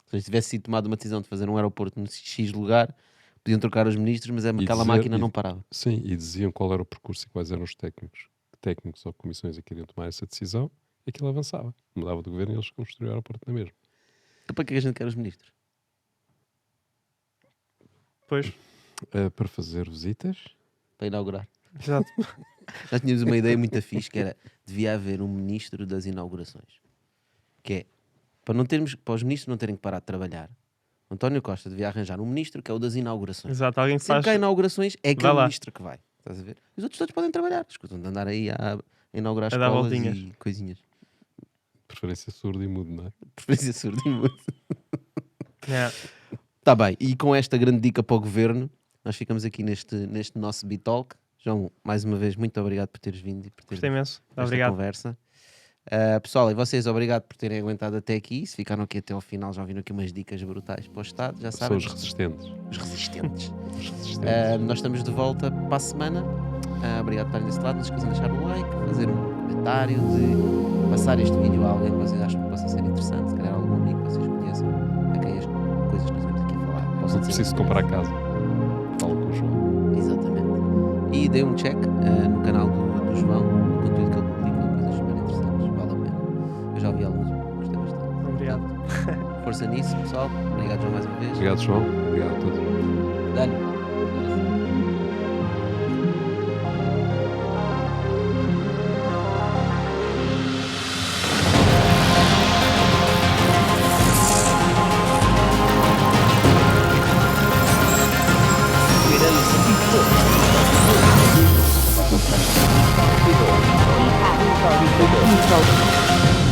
Se tivesse sido tomado uma decisão de fazer um aeroporto no X lugar, podiam trocar os ministros, mas aquela dizer- máquina e- não parava. Sim, e diziam qual era o percurso e quais eram os técnicos ou comissões que iriam tomar essa decisão, e aquilo avançava. Mudava de governo e eles construíram o aeroporto na mesma. Então para que a gente quer os ministros? Pois, Para fazer visitas, Para inaugurar. exato. Nós tínhamos uma ideia muito fixe que era, devia haver um ministro das inaugurações. Que é, para os ministros não terem que parar de trabalhar, António Costa devia arranjar um ministro que é o das inaugurações. Exato, alguém que Sempre faz... que há inaugurações é Vai aquele lá. ministro que vai. Estás a ver? Os outros todos podem trabalhar. Escutam de andar aí a inaugurar A dar escolas voltinhas. e coisinhas. preferência surdo e mudo, não é? Preferência surda e mudo. Yeah. Está bem, e com esta grande dica para o governo, nós ficamos aqui neste nosso Bitalk. João, mais uma vez, muito obrigado por teres vindo e por teres Gostei imenso. esta Obrigado. conversa. Pessoal, e vocês, obrigado por terem aguentado até aqui. Se ficaram aqui até ao final, já viram aqui umas dicas brutais para o Estado, já sabem. Pessoas resistentes. Os resistentes. Os resistentes. Nós estamos de volta para a semana. Obrigado por estarem desse lado. Não se esqueçam de deixar um like, fazer um comentário, de passar este vídeo a alguém que vocês acham que possa ser interessante, se calhar algum amigo que vocês conheçam, a quem as coisas que nós estamos aqui a falar possam Não ser preciso comprar casa. Falo com o João. Exatamente. E dê um check no canal do João, no conteúdo que ele publica, coisas super interessantes, vale a pena. Eu já ouvi alguns, gostei bastante. Obrigado. Força nisso, pessoal. Obrigado, João, mais uma vez. Obrigado, João. Obrigado a todos. Dani. Intro.